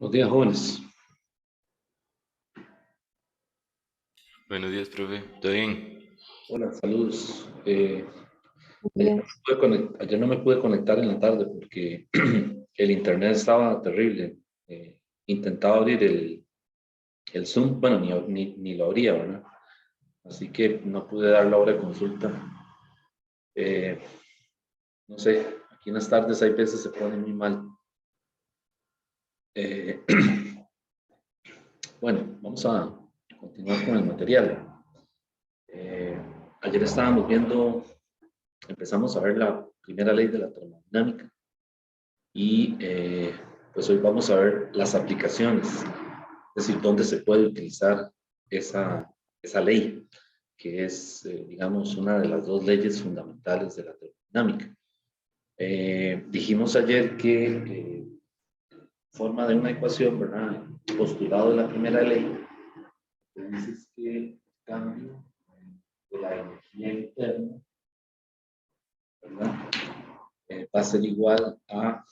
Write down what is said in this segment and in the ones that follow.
Buenos días, jóvenes. Buenos días, profe. ¿Todo bien? Hola, saludos. Bien. Ayer no me pude conectar en la tarde porque el internet estaba terrible. Intentaba abrir el Zoom, bueno, ni lo abría, ¿verdad? Así que no pude dar la hora de consulta. No sé, aquí en las tardes hay veces se pone muy mal. Eh, bueno, vamos a continuar con el material. Ayer estábamos viendo, empezamos a ver la primera ley de la termodinámica y pues hoy vamos a ver las aplicaciones, es decir, dónde se puede utilizar esa ley, que es, digamos, una de las dos leyes fundamentales de la termodinámica. Dijimos ayer que forma de una ecuación, ¿verdad? El postulado de la primera ley, que dice que el cambio de la energía interna, ¿verdad? Va a ser igual a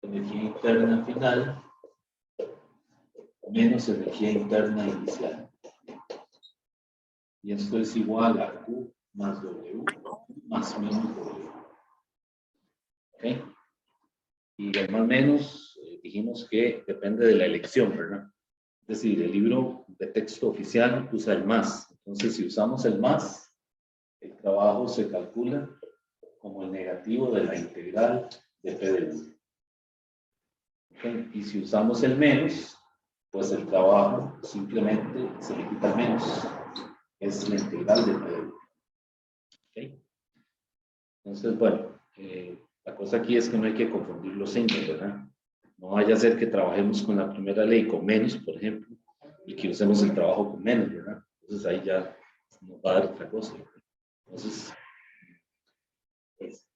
energía interna final menos energía interna inicial. Y esto es igual a Q más W más menos W. ¿Ok? Y el más menos dijimos que depende de la elección, ¿verdad? Es decir, el libro de texto oficial usa el más. Entonces, si usamos el más, el trabajo se calcula como el negativo de la integral de P de 1. ¿Okay? Y si usamos el menos, pues el trabajo simplemente se le quita el menos. Es la integral de P de 1. ¿Okay? Entonces, bueno, la cosa aquí es que no hay que confundir los signos, ¿verdad? No vaya a ser que trabajemos con la primera ley con menos, por ejemplo, y que usemos el trabajo con menos, ¿verdad? Entonces ahí ya nos va a dar otra cosa. Entonces, pues,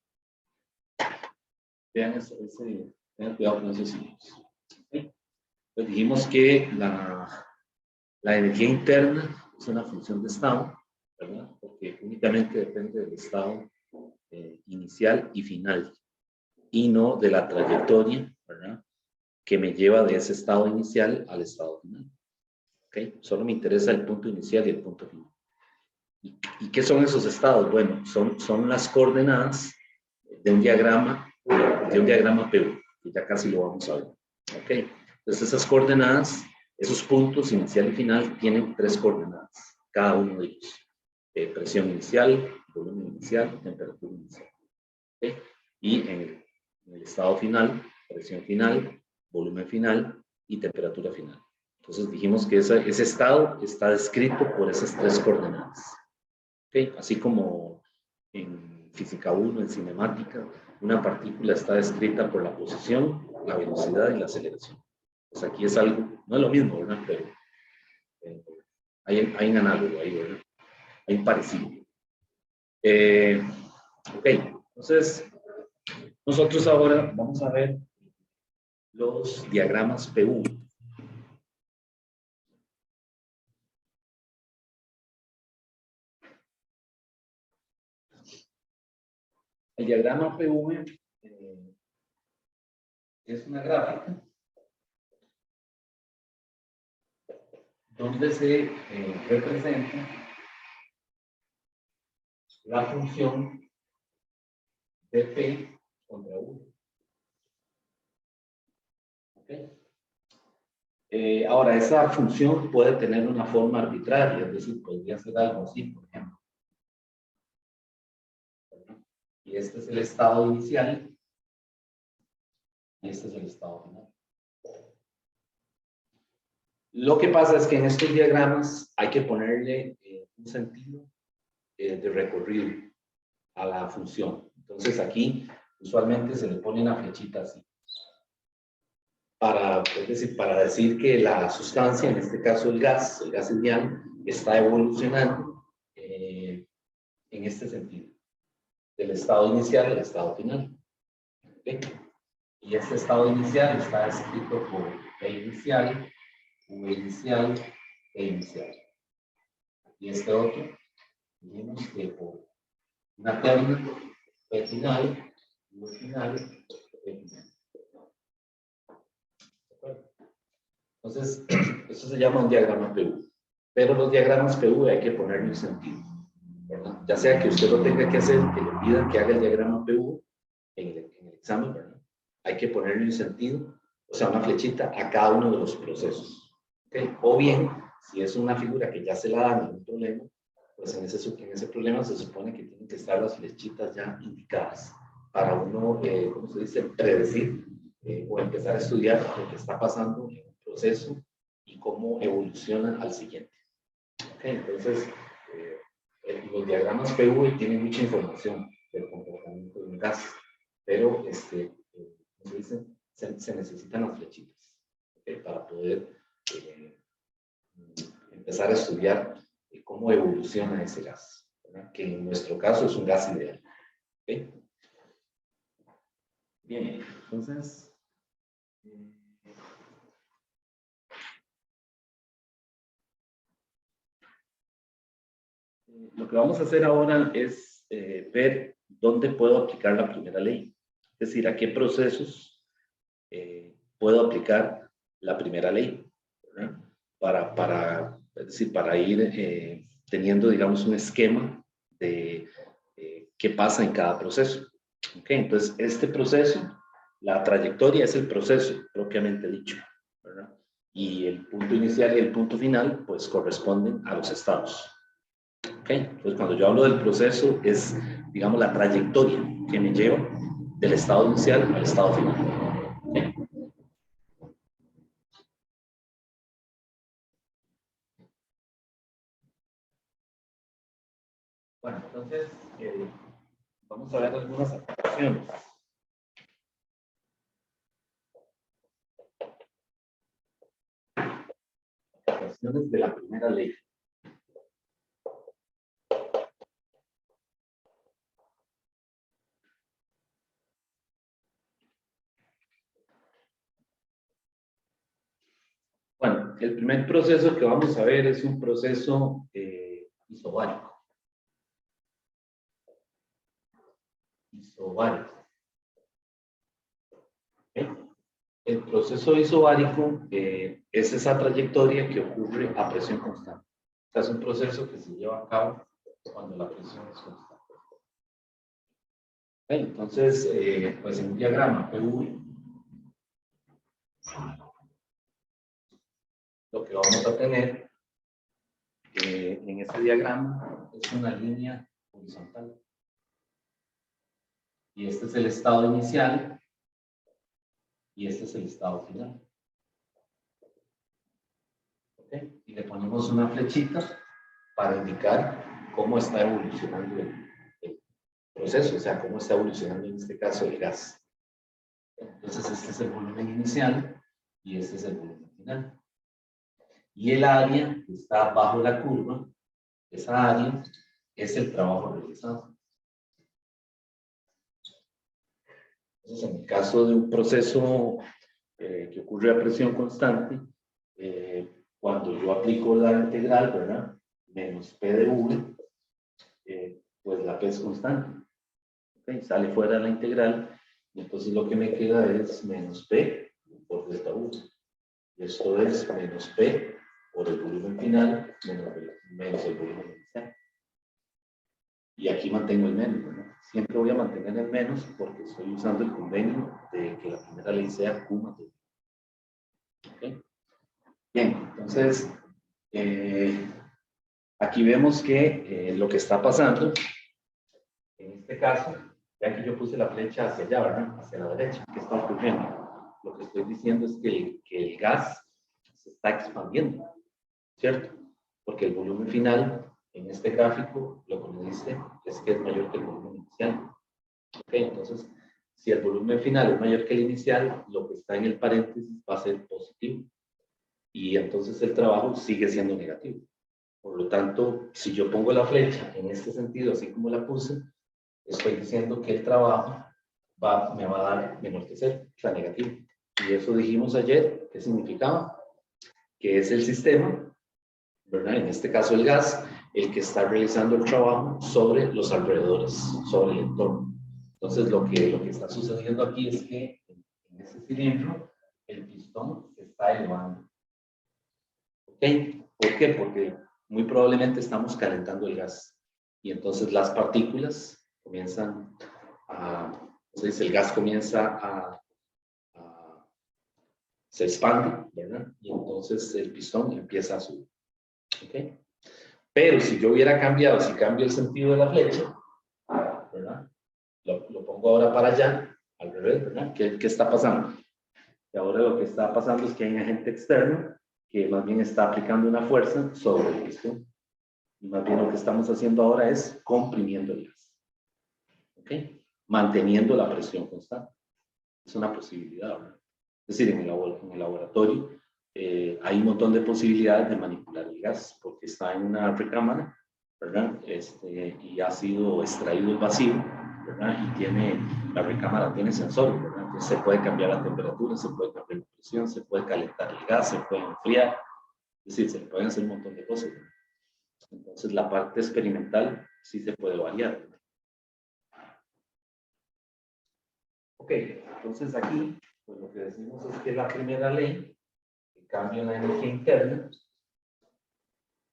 tengan cuidado con esos signos. ¿Okay? Pues dijimos que la energía interna es una función de estado, ¿verdad? Porque únicamente depende del estado inicial y final, y no de la trayectoria, ¿verdad? Que me lleva de ese estado inicial al estado final. ¿Okay? Solo me interesa el punto inicial y el punto final. ¿Y qué son esos estados? Bueno, son las coordenadas de un diagrama PU, que ya casi lo vamos a ver. ¿Okay? Entonces esas coordenadas, esos puntos inicial y final, tienen tres coordenadas, cada uno de ellos. Presión inicial, volumen inicial, temperatura inicial. ¿Okay? Y en el estado final, presión final, volumen final y temperatura final. Entonces dijimos que ese estado está descrito por esas tres coordenadas. ¿Okay? Así como en física 1, en cinemática, una partícula está descrita por la posición, la velocidad y la aceleración. Pues aquí es algo, no es lo mismo, ¿verdad? Pero hay un análogo ahí, ¿verdad? Hay un parecido. Ok, entonces nosotros ahora vamos a ver los diagramas PU. El diagrama PV es una gráfica donde se representa la función de P contra U. ¿Okay? Ahora, esa función puede tener una forma arbitraria, es decir, podría ser algo así, por ejemplo. Y este es el estado inicial y este es el estado final. Lo que pasa es que en estos diagramas hay que ponerle un sentido de recorrido a la función. Entonces aquí usualmente se le pone una flechita así. Es decir, para decir que la sustancia, en este caso el gas ideal, está evolucionando en este sentido, del estado inicial al estado final. ¿Okay? Y este estado inicial está escrito por P inicial, U inicial, E inicial. Y este otro, dijimos que por una terna, P final, U final, E final. Entonces, eso se llama un diagrama PV. Pero los diagramas PV hay que ponerle un sentido, ¿verdad? Ya sea que usted lo tenga que hacer, que le pidan que haga el diagrama PV en el examen, ¿verdad? Hay que ponerle un sentido, o sea, una flechita a cada uno de los procesos. ¿Okay? O bien, si es una figura que ya se la dan en un problema, pues en ese problema se supone que tienen que estar las flechitas ya indicadas para uno, ¿cómo se dice?, predecir o empezar a estudiar lo que está pasando en un proceso y cómo evoluciona al siguiente. Okay, entonces, los diagramas PV tienen mucha información del comportamiento de un gas, pero, ¿cómo se dice? Se necesitan las flechitas, ¿okay? Para poder empezar a estudiar cómo evoluciona ese gas, ¿verdad? Que en nuestro caso es un gas ideal. ¿Okay? Bien, entonces... lo que vamos a hacer ahora es ver dónde puedo aplicar la primera ley. Es decir, a qué procesos puedo aplicar la primera ley, ¿verdad? Es decir, para ir teniendo, digamos, un esquema de qué pasa en cada proceso. ¿Okay? Entonces, este proceso, la trayectoria es el proceso propiamente dicho, ¿verdad? Y el punto inicial y el punto final, pues, corresponden a los estados. Okay. Entonces, cuando yo hablo del proceso, es, digamos, la trayectoria que me lleva del estado inicial al estado final. Okay. Bueno, entonces, vamos a ver algunas aplicaciones. Aplicaciones de la primera ley. Bueno, el primer proceso que vamos a ver es un proceso isobárico. Isobárico. ¿Okay? El proceso isobárico es esa trayectoria que ocurre a presión constante. O sea, es un proceso que se lleva a cabo cuando la presión es constante. Okay, entonces, pues en un diagrama PV, lo que vamos a tener en este diagrama es una línea horizontal. Y este es el estado inicial y este es el estado final. ¿Okay? Y le ponemos una flechita para indicar cómo está evolucionando el proceso, o sea, cómo está evolucionando en este caso el gas. Entonces, este es el volumen inicial y este es el volumen final. Y el área que está bajo la curva, esa área es el trabajo realizado. Entonces, en el caso de un proceso que ocurre a presión constante, cuando yo aplico la integral, ¿verdad? Menos P de V, pues la P es constante. ¿Okay? Sale fuera de la integral, y entonces lo que me queda es menos P por delta V. Y esto es menos P por el volumen final menos el volumen inicial. Y aquí mantengo el menos, ¿verdad? Siempre voy a mantener el menos porque estoy usando el convenio de que la primera ley sea Q más W. ¿Okay? Bien, entonces, aquí vemos que lo que está pasando, en este caso, vean que yo puse la flecha hacia allá, ¿verdad? Hacia la derecha. ¿Qué está ocurriendo? Lo que estoy diciendo es que el gas se está expandiendo, ¿cierto? Porque el volumen final, en este gráfico, lo que me dice es que es mayor que el volumen inicial. ¿Ok? Entonces, si el volumen final es mayor que el inicial, lo que está en el paréntesis va a ser positivo. Y entonces el trabajo sigue siendo negativo. Por lo tanto, si yo pongo la flecha en este sentido, así como la puse, estoy diciendo que el trabajo me va a dar menor que cero, o sea, negativo. Y eso dijimos ayer, ¿qué significaba? Que es el sistema, ¿verdad? En este caso el gas, el que está realizando el trabajo sobre los alrededores, sobre el entorno. Entonces, lo que está sucediendo aquí es que en este cilindro, el pistón se está elevando. ¿Ok? ¿Por qué? Porque muy probablemente estamos calentando el gas y entonces las partículas comienzan a, entonces el gas comienza se expande, ¿verdad? Y entonces el pistón empieza a subir. ¿Ok? Pero si yo hubiera cambiado, si cambio el sentido de la flecha, ¿verdad? Lo pongo ahora para allá, al revés, ¿verdad? ¿Qué está pasando? Y ahora lo que está pasando es que hay un agente externo que más bien está aplicando una fuerza sobre el pistón. Y más bien lo que estamos haciendo ahora es comprimiendo el gas. ¿Ok? Manteniendo la presión constante. Es una posibilidad, ¿verdad? Es decir, en el laboratorio hay un montón de posibilidades de manipular el gas porque está en una recámara, ¿verdad? Y ha sido extraído el vacío, ¿verdad? Y la recámara tiene sensores, ¿verdad? Entonces se puede cambiar la temperatura, se puede cambiar la presión, se puede calentar el gas, se puede enfriar, es decir, se pueden hacer un montón de cosas, ¿verdad? Entonces la parte experimental sí se puede variar, ¿verdad? Ok, entonces aquí, pues lo que decimos es que la primera ley, el cambio en la energía interna,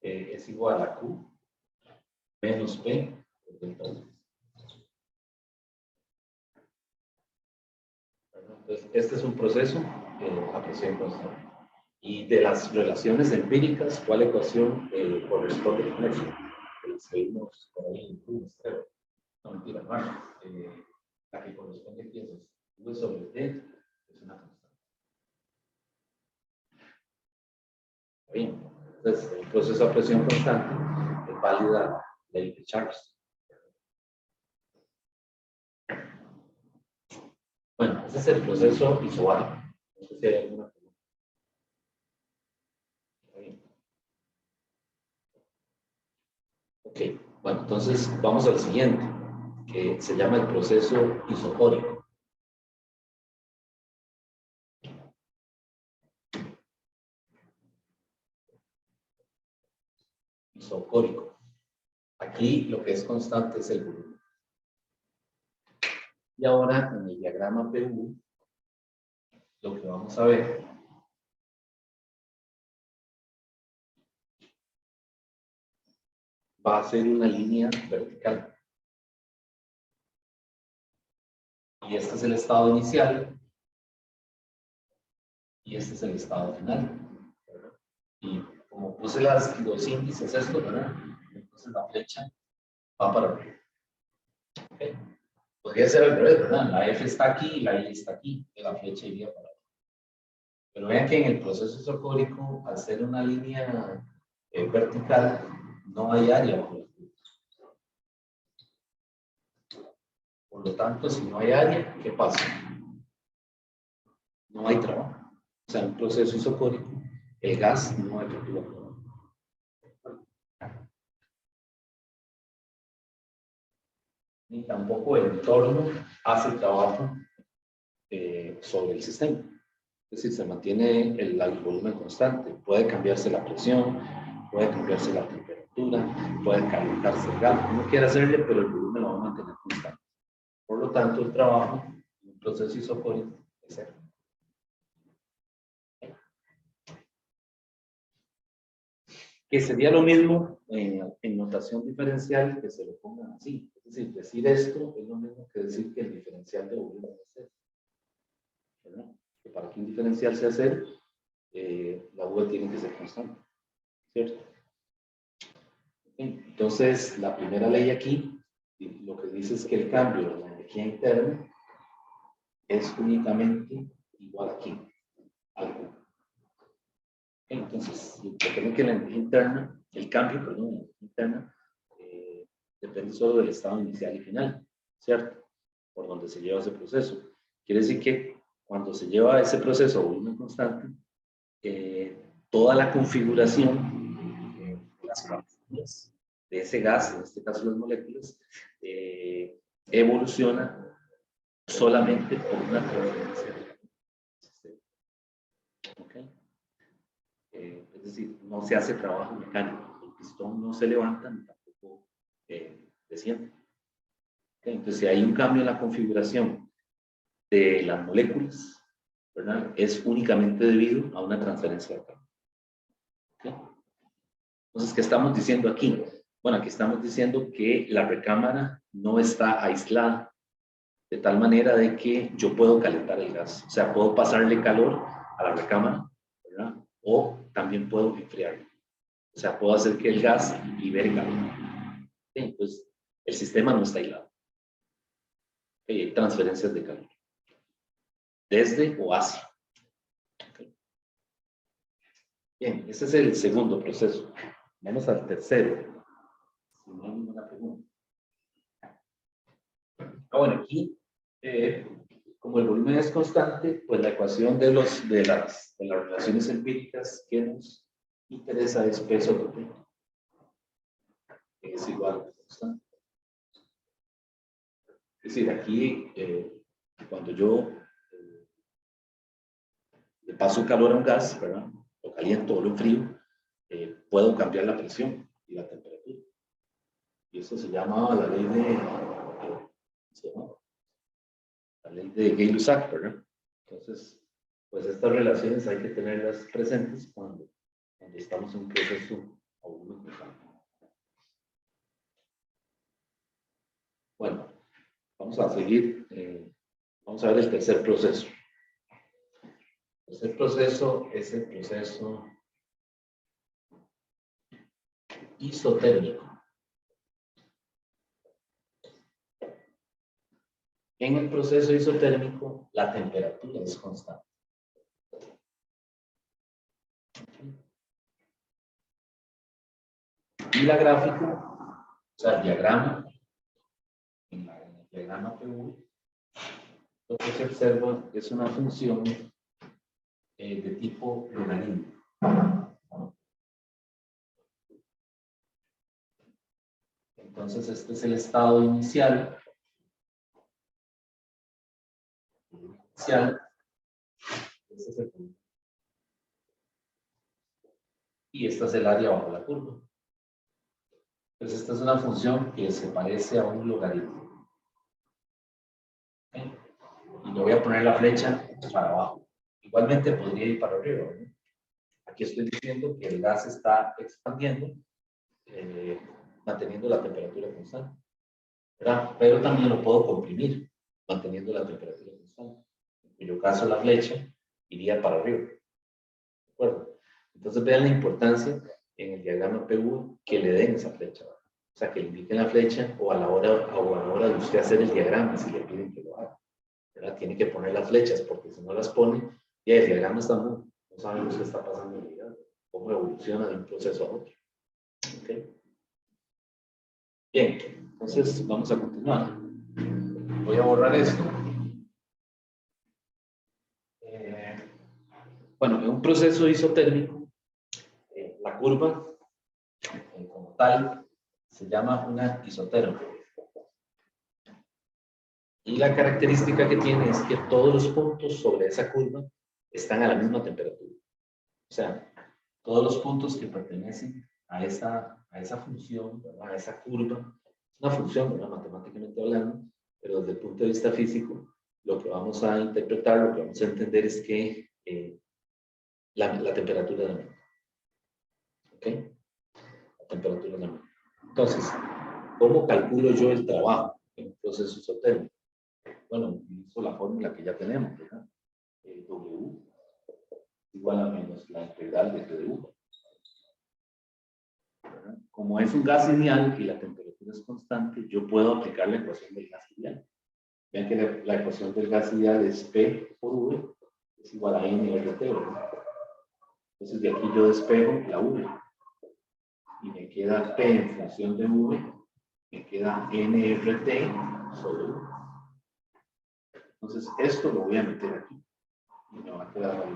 es igual a Q menos P por delta V. Entonces, este es un proceso a presión constante. Y de las relaciones empíricas, ¿cuál ecuación corresponde con eso? Que las vimos por ahí en Q, creo. No, mentira, no. La que corresponde aquí es V sobre T, es una constante. Bien, entonces el proceso a presión constante es válida la ley de Charles. Bueno, ese es el proceso isobárico. No sé si hay alguna pregunta. Ok, bueno, entonces vamos al siguiente, que se llama el proceso isocórico. Isocórico. Aquí lo que es constante es el volumen. Y ahora en el diagrama PU, lo que vamos a ver va a ser una línea vertical. Y este es el estado inicial. Y este es el estado final. Y como puse los índices estos, ¿verdad? Entonces la flecha va para arriba. ¿Okay? Podría ser al revés, ¿verdad? La F está aquí y la I está aquí, y la flecha iría para arriba. Pero vean que en el proceso isocórico, al ser una línea vertical, no hay área por el tubo. Por lo tanto, si no hay área, ¿qué pasa? No hay trabajo. O sea, en un proceso isocórico, el gas no efectúa trabajo. Ni tampoco el entorno hace trabajo sobre el sistema. Es decir, se mantiene el volumen constante. Puede cambiarse la presión, puede cambiarse la temperatura, puede calentarse el gas. Uno quiere hacerle, pero el volumen lo va a mantener constante. Por lo tanto, el trabajo en un proceso isocórico es cero. Que sería lo mismo en notación diferencial que se lo pongan así. Es decir, decir esto es lo mismo que decir que el diferencial de volumen es cero. ¿Verdad? Que para que un diferencial sea cero, la V tiene que ser constante. ¿Cierto? Entonces, la primera ley aquí, lo que dice es que el cambio de la energía interna es únicamente igual aquí, al Q. Entonces, recuerden que la energía interna, el cambio, perdón, la energía interna, depende solo del estado inicial y final, ¿cierto? Por donde se lleva ese proceso. Quiere decir que cuando se lleva ese proceso a volumen constante, toda la configuración de las partículas de ese gas, en este caso las moléculas, evoluciona solamente por una transferencia del sistema. ¿Okay? Es decir, no se hace trabajo mecánico, el pistón no se levanta ni tampoco desciende. ¿Okay? Entonces, si hay un cambio en la configuración de las moléculas, ¿verdad? Es únicamente debido a una transferencia de carga. ¿Okay? Entonces, ¿qué estamos diciendo aquí? Bueno, aquí estamos diciendo que la recámara no está aislada, de tal manera de que yo puedo calentar el gas. O sea, puedo pasarle calor a la recámara, ¿verdad? O también puedo enfriarlo. O sea, puedo hacer que el gas libere calor. ¿Sí? Entonces, el sistema no está aislado. Hay transferencias de calor. Desde o hacia. ¿Okay? Bien, ese es el segundo proceso. Vamos al tercero. Si no hay ninguna pregunta. Bueno, aquí, como el volumen es constante, pues la ecuación de las relaciones empíricas que nos interesa es P sobre P. Es igual a constante. Es decir, aquí, cuando yo le paso calor a un gas, ¿verdad? Lo caliento o lo enfrío, puedo cambiar la presión y la temperatura. Y eso se llama la ley de Gay-Lussac, ¿verdad? Entonces, pues estas relaciones hay que tenerlas presentes cuando estamos en un proceso a volumen constante. Bueno, vamos a seguir, vamos a ver el tercer proceso. El tercer proceso es el proceso isotérmico. En el proceso isotérmico, la temperatura es constante. Y la gráfica, o sea, el diagrama, en el diagrama PV, lo que se observa es una función de tipo logaritmo. Entonces, este es el estado inicial. Este es el punto. Y esta es el área bajo la curva. Entonces, esta es una función que se parece a un logaritmo. ¿Okay? Y le voy a poner la flecha para abajo. Igualmente podría ir para arriba, ¿no? Aquí estoy diciendo que el gas está expandiendo, manteniendo la temperatura constante, ¿verdad? Pero también lo puedo comprimir, manteniendo la temperatura constante. En cuyo caso la flecha iría para arriba. ¿De acuerdo? Entonces vean la importancia en el diagrama PV que le den esa flecha, ¿verdad? O sea, que le indiquen la flecha o a la hora de usted hacer el diagrama, si le piden que lo haga, ¿verdad? Tiene que poner las flechas, porque si no las pone, ya el diagrama está muy, no sabemos qué está pasando en realidad, cómo evoluciona de un proceso a otro. ¿Okay? Bien, entonces vamos a continuar. Voy a borrar esto. Bueno, en un proceso isotérmico, la curva como tal se llama una isoterma. Y la característica que tiene es que todos los puntos sobre esa curva están a la misma temperatura. O sea, todos los puntos que pertenecen a esa función, ¿verdad? A esa curva, es una función, ¿verdad? Matemáticamente hablando, pero desde el punto de vista físico, lo que vamos a interpretar, lo que vamos a entender es que la temperatura es la misma. ¿Ok? La temperatura es la misma. Entonces, ¿cómo calculo yo el trabajo en un proceso isotérmico? Bueno, utilizo la fórmula que ya tenemos, ¿verdad? W igual a menos la integral de PdV. Como es un gas ideal y la temperatura es constante, yo puedo aplicar la ecuación del gas ideal. Vean que la ecuación del gas ideal es P por V es igual a nRT, ¿verdad? Entonces de aquí yo despejo la V y me queda P en función de V, me queda nRT sobre V. Entonces esto lo voy a meter aquí y me va a quedar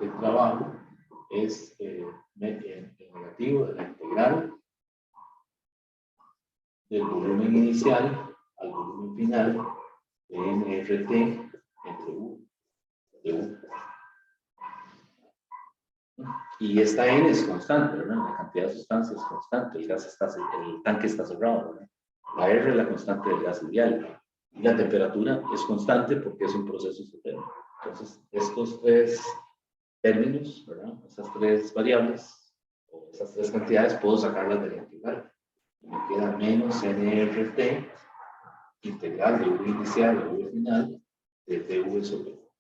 el trabajo es el negativo de la integral del volumen inicial al volumen final de nRT entre U de U. Y esta N es constante, ¿verdad? La cantidad de sustancia es constante, el tanque está cerrado, ¿verdad? La R es la constante del gas ideal. Y la temperatura es constante porque es un proceso isotérmico. Entonces, estos tres términos, ¿verdad? Esas tres variables, o esas tres cantidades puedo sacarlas de la integral. Me queda menos nRT, integral de V inicial a V final, de dv sobre V.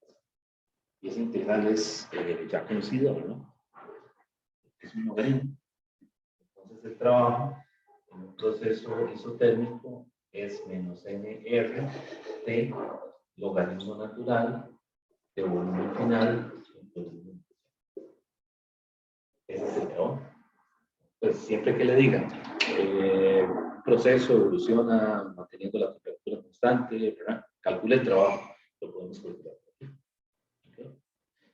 Y esa integral es ya conocida, ¿no? Es un logaritmo. Entonces el trabajo en un proceso isotérmico es menos nR logaritmo natural de volumen final. Ese es el trabajo. Pues siempre que le digan proceso evoluciona manteniendo la temperatura constante, ¿verdad? Calcule el trabajo, lo podemos calcular. ¿Okay?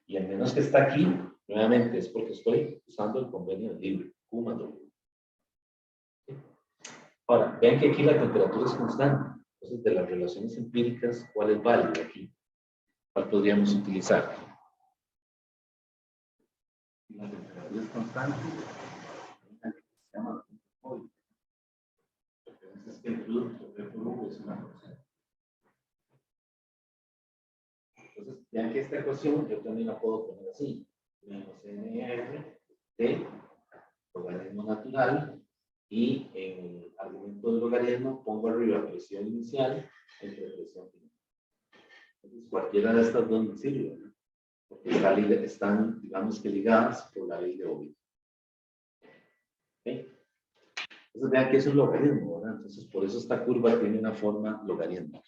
Y al menos que está aquí, nuevamente es porque estoy usando el convenio de libre, Q más W. ¿Okay? Ahora, vean que aquí la temperatura es constante. Entonces, de las relaciones empíricas, ¿cuál es válido aquí? ¿Cuál podríamos utilizar? La temperatura es constante. Se llama hoy. Es que el producto de flujo es una cosa. Entonces, vean que esta ecuación yo también la puedo poner así. Menos nr de logaritmo natural y en el argumento del logaritmo pongo arriba presión inicial entre presión final. Entonces, cualquiera de estas dos me sirve, ¿no? Porque están, digamos que ligadas por la ley de Ovid. ¿Okay? Entonces vean que eso es logaritmo, ¿verdad? Entonces por eso esta curva tiene una forma logarítmica.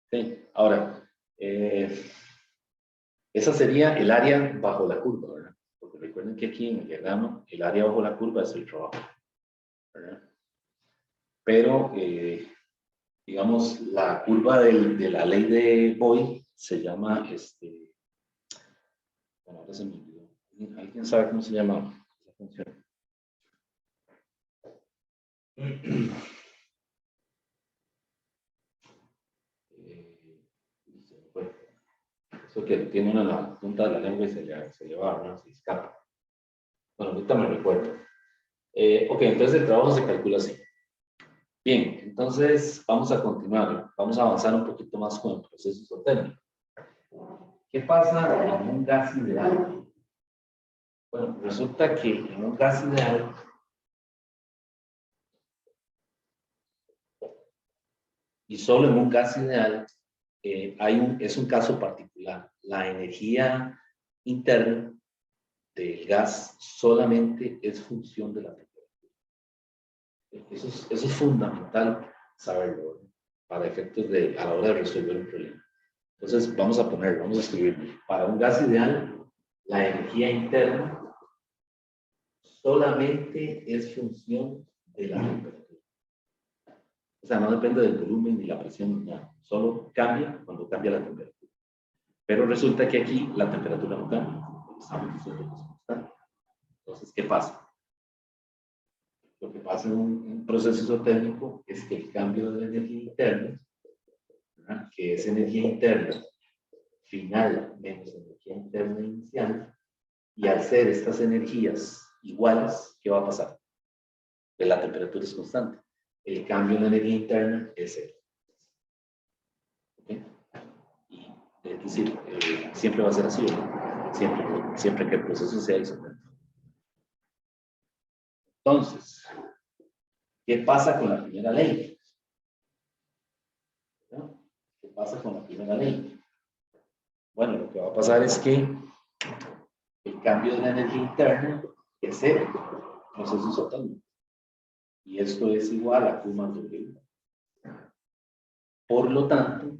¿Okay? Ahora, esa sería el área bajo la curva, ¿verdad? Porque recuerden que aquí en el diagrama el área bajo la curva es el trabajo, ¿verdad? Pero, digamos, la curva de la ley de Boyle se llama, bueno, ahora se me olvidó. ¿Alguien sabe cómo se llama esa función? Eso que tiene una en la punta de la lengua y se le va, ¿no? Se escapa. Bueno, ahorita me recuerdo. Ok, entonces el trabajo se calcula así. Bien, entonces vamos a continuar. Vamos a avanzar un poquito más con el proceso isotérmico. ¿Qué pasa en un gas ideal? Bueno, resulta que en un gas ideal y solo en un gas ideal es un caso particular. La energía interna del gas solamente es función de la temperatura. Eso es fundamental saberlo, ¿no? Para efectos a la hora de resolver un problema. Entonces vamos a escribirlo. Para un gas ideal, la energía interna solamente es función de la temperatura. O sea, no depende del volumen ni la presión, nada. Solo cambia cuando cambia la temperatura. Pero resulta que aquí la temperatura no cambia. Estamos diciendo que es constante. Entonces, ¿qué pasa? Lo que pasa en un proceso isotérmico es que el cambio de energía interna, ¿verdad? Que es energía interna final menos energía interna inicial, y al ser estas energías iguales, ¿qué va a pasar? Que la temperatura es constante. El cambio en la energía interna es cero. ¿Okay? Y es decir, siempre va a ser así, ¿no? Siempre que el proceso sea isotérmico. Entonces, ¿qué pasa con la primera ley? ¿No? ¿Qué pasa con la primera ley? Bueno, lo que va a pasar es que el cambio de la energía interna es cero, proceso isotérmico. Y esto es igual a Q más W. Por lo tanto,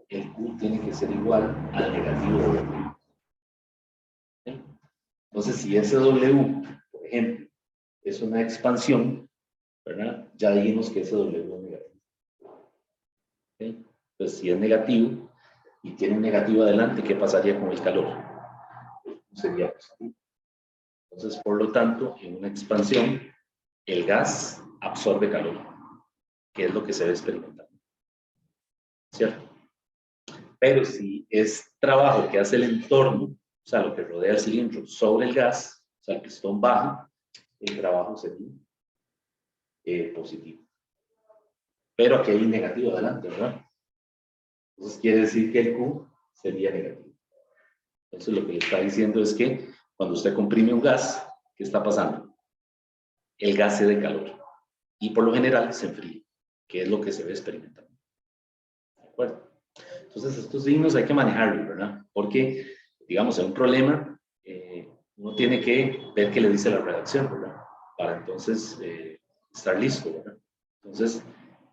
el Q tiene que ser igual al negativo de W. ¿Sí? Entonces, si ese W, por ejemplo, es una expansión, ¿verdad? Ya dijimos que ese W es negativo. ¿Sí? Entonces, si es negativo y tiene un negativo adelante, ¿qué pasaría con el calor? Sería positivo. Entonces, por lo tanto, en una expansión, el gas absorbe calor, que es lo que se ve experimentando. ¿Cierto? Pero si es trabajo que hace el entorno, o sea, lo que rodea el cilindro sobre el gas, o sea, el pistón baja, el trabajo sería positivo. Pero aquí hay negativo adelante, ¿verdad? Entonces quiere decir que el Q sería negativo. Entonces lo que le está diciendo es que cuando usted comprime un gas, ¿qué está pasando? El gas cede calor y por lo general se enfría, que es lo que se ve experimentar. ¿De acuerdo? Entonces, estos signos hay que manejarlos, ¿verdad? Porque, digamos, en un problema, uno tiene que ver qué le dice la redacción, ¿verdad? Para entonces estar listo, ¿verdad? Entonces,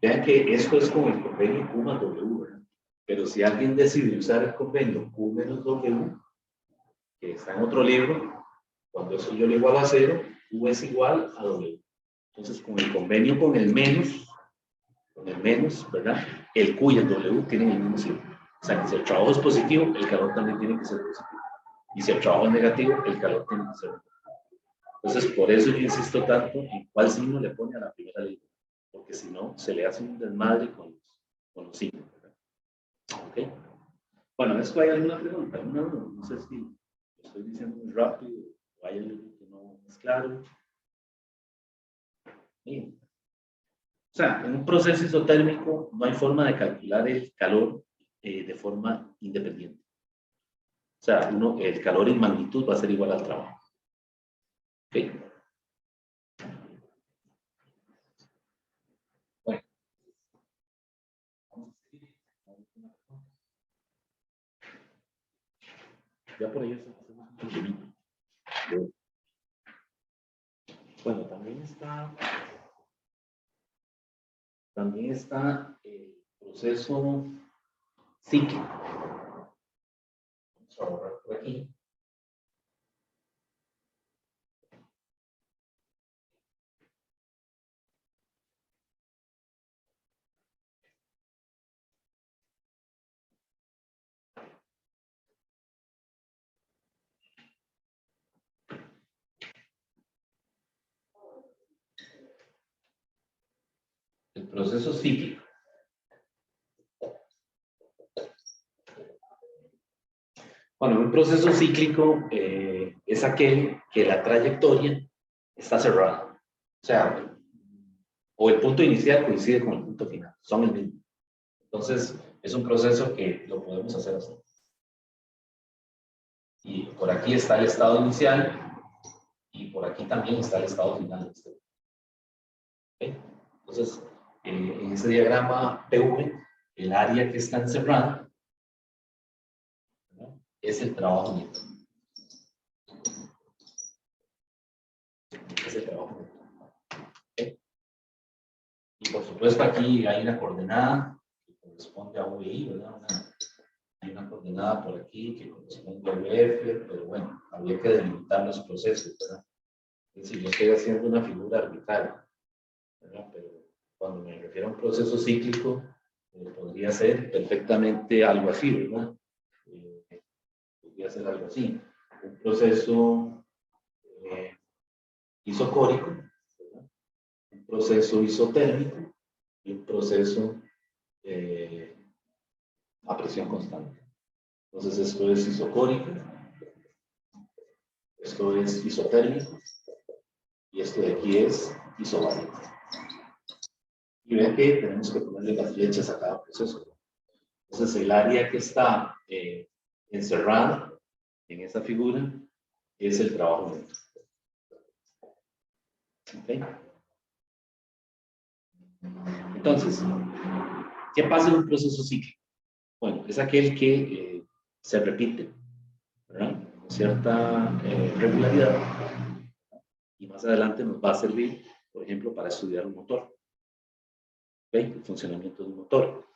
vean que esto es como el convenio Q más W, ¿verdad? Pero si alguien decide usar el convenio Q menos W, que está en otro libro, cuando eso yo lo igualo a 0, Q es igual a W. Entonces, con el convenio con el menos, ¿verdad? El Q y el W tienen el mismo signo. O sea, que si el trabajo es positivo, el calor también tiene que ser positivo. Y si el trabajo es negativo, el calor tiene que ser negativo. Entonces, por eso yo insisto tanto en cuál signo le pone a la primera línea. Porque si no, se le hace un desmadre con los signos, ¿verdad? ¿Ok? Bueno, ¿esto hay alguna pregunta? ¿Alguna duda? No sé si lo estoy diciendo muy rápido o hay algo que no es claro. Bien. O sea, en un proceso isotérmico no hay forma de calcular el calor de forma independiente. O sea, el calor en magnitud va a ser igual al trabajo. ¿Ok? Bueno. Ya por ahí hacemos un problemita. Bueno, también está el proceso cíclico. Vamos a borrar por aquí. El proceso cíclico. Bueno, un proceso cíclico es aquel que la trayectoria está cerrada. O sea, o el punto inicial coincide con el punto final. Son el mismo. Entonces, es un proceso que lo podemos hacer así. Y por aquí está el estado inicial y por aquí también está el estado final. ¿Okay? Entonces, en ese diagrama PV, el área que está encerrada, ¿no?, es el trabajo neto. Es el trabajo neto. ¿Okay? Y por supuesto aquí hay una coordenada que corresponde a VI, ¿verdad? Hay una coordenada por aquí que corresponde a VF, pero bueno, habría que delimitar los procesos, ¿verdad? Es decir, yo estoy haciendo una figura arbitraria, ¿verdad? Pero cuando me refiero a un proceso cíclico, podría ser perfectamente algo así, ¿verdad? Podría ser algo así. Un proceso isocórico, ¿verdad? Un proceso isotérmico y un proceso a presión constante. Entonces, esto es isocórico, esto es isotérmico y esto de aquí es isobárico. Y ven que tenemos que ponerle las flechas a cada proceso. Entonces, el área que está encerrada en esa figura es el trabajo neto. ¿Okay? Entonces, ¿qué pasa en un proceso cíclico? Bueno, es aquel que se repite, ¿verdad? Con cierta regularidad, y más adelante nos va a servir, por ejemplo, para estudiar un motor. ¿Okay? El funcionamiento de un motor.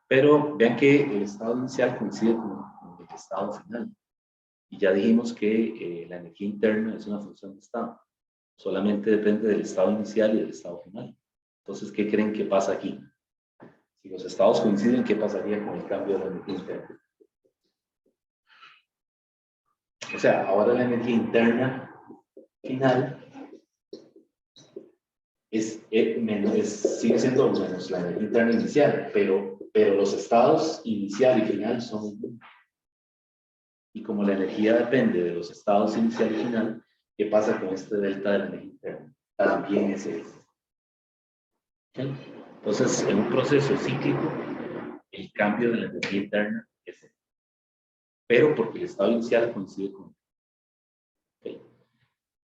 Pero vean que el estado inicial coincide con el estado final. Y ya dijimos que la energía interna es una función de estado. Solamente depende del estado inicial y del estado final. Entonces, ¿qué creen que pasa aquí? Si los estados coinciden, ¿qué pasaría con el cambio de la energía interna? O sea, ahora la energía interna final sigue siendo menos la energía interna inicial, pero los estados inicial y final son los mismos. Y como la energía depende de los estados inicial y final, ¿qué pasa con este delta de la energía interna? También es ese. ¿Okay? Entonces, en un proceso cíclico, el cambio de la energía interna es ese. Pero porque el estado inicial coincide con... ¿Okay?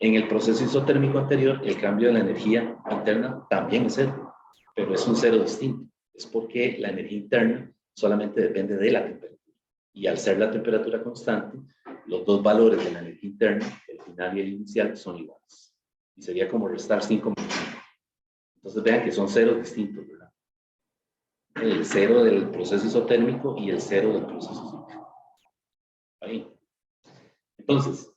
En el proceso isotérmico anterior, el cambio de la energía interna también es cero, pero es un cero distinto. Es porque la energía interna solamente depende de la temperatura. Y al ser la temperatura constante, los dos valores de la energía interna, el final y el inicial, son iguales. Y sería como restar 5 menos 5. Entonces vean que son ceros distintos, ¿verdad? El cero del proceso isotérmico y el cero del proceso cíclico. Ahí. Entonces,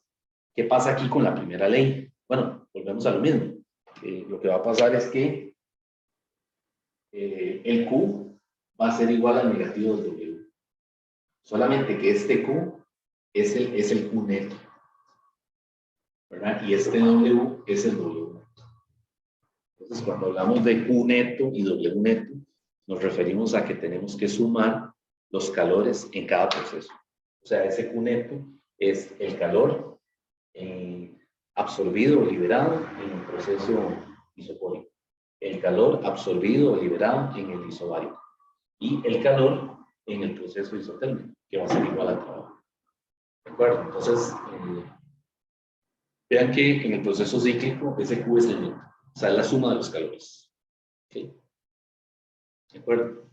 ¿qué pasa aquí con la primera ley? Bueno, volvemos a lo mismo. Lo que va a pasar es que el Q va a ser igual al negativo de W. Solamente que este Q es el Q neto, ¿verdad? Y este W es el W neto. Entonces, cuando hablamos de Q neto y W neto, nos referimos a que tenemos que sumar los calores en cada proceso. O sea, ese Q neto es el calor absorbido o liberado en el proceso isopórico, el calor absorbido o liberado en el isobárico y el calor en el proceso isotérmico, que va a ser igual al trabajo. ¿De acuerdo? Entonces, vean que en el proceso cíclico ese Q es el neto, o sea, es la suma de los calores. ¿Okay? ¿De acuerdo?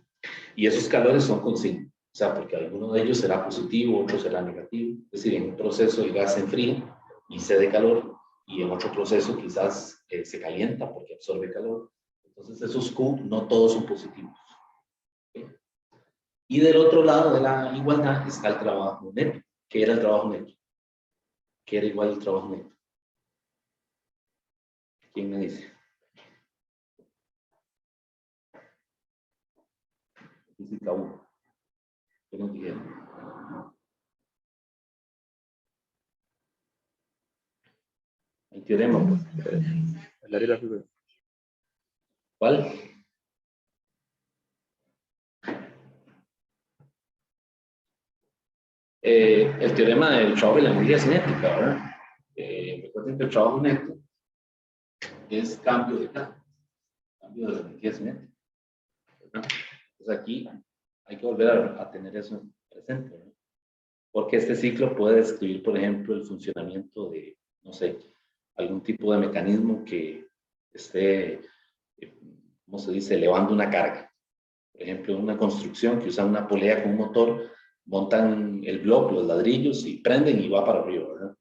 Y esos calores son con signo, o sea, porque alguno de ellos será positivo, otro será negativo. Es decir, en un proceso el gas se enfría y cede calor, y en otro proceso quizás se calienta porque absorbe calor. Entonces esos Q no todos son positivos. ¿Okay? Y del otro lado de la igualdad está el trabajo neto. ¿Qué era el trabajo neto? ¿Qué era igual al trabajo neto? ¿Quién me dice? Física 1. ¿Qué nos dijeron? El teorema, pues. El área de la figura. ¿Cuál? El teorema del trabajo y la energía cinética, ¿verdad? Recuerden que el trabajo neto es cambio de K, cambio de la energía cinética, ¿verdad? Entonces aquí hay que volver a tener eso presente, ¿verdad? Porque este ciclo puede describir, por ejemplo, el funcionamiento de, no sé, algún tipo de mecanismo que esté, ¿cómo se dice?, elevando una carga. Por ejemplo, una construcción que usa una polea con un motor, montan el bloque, los ladrillos y prenden y va para arriba, ¿verdad?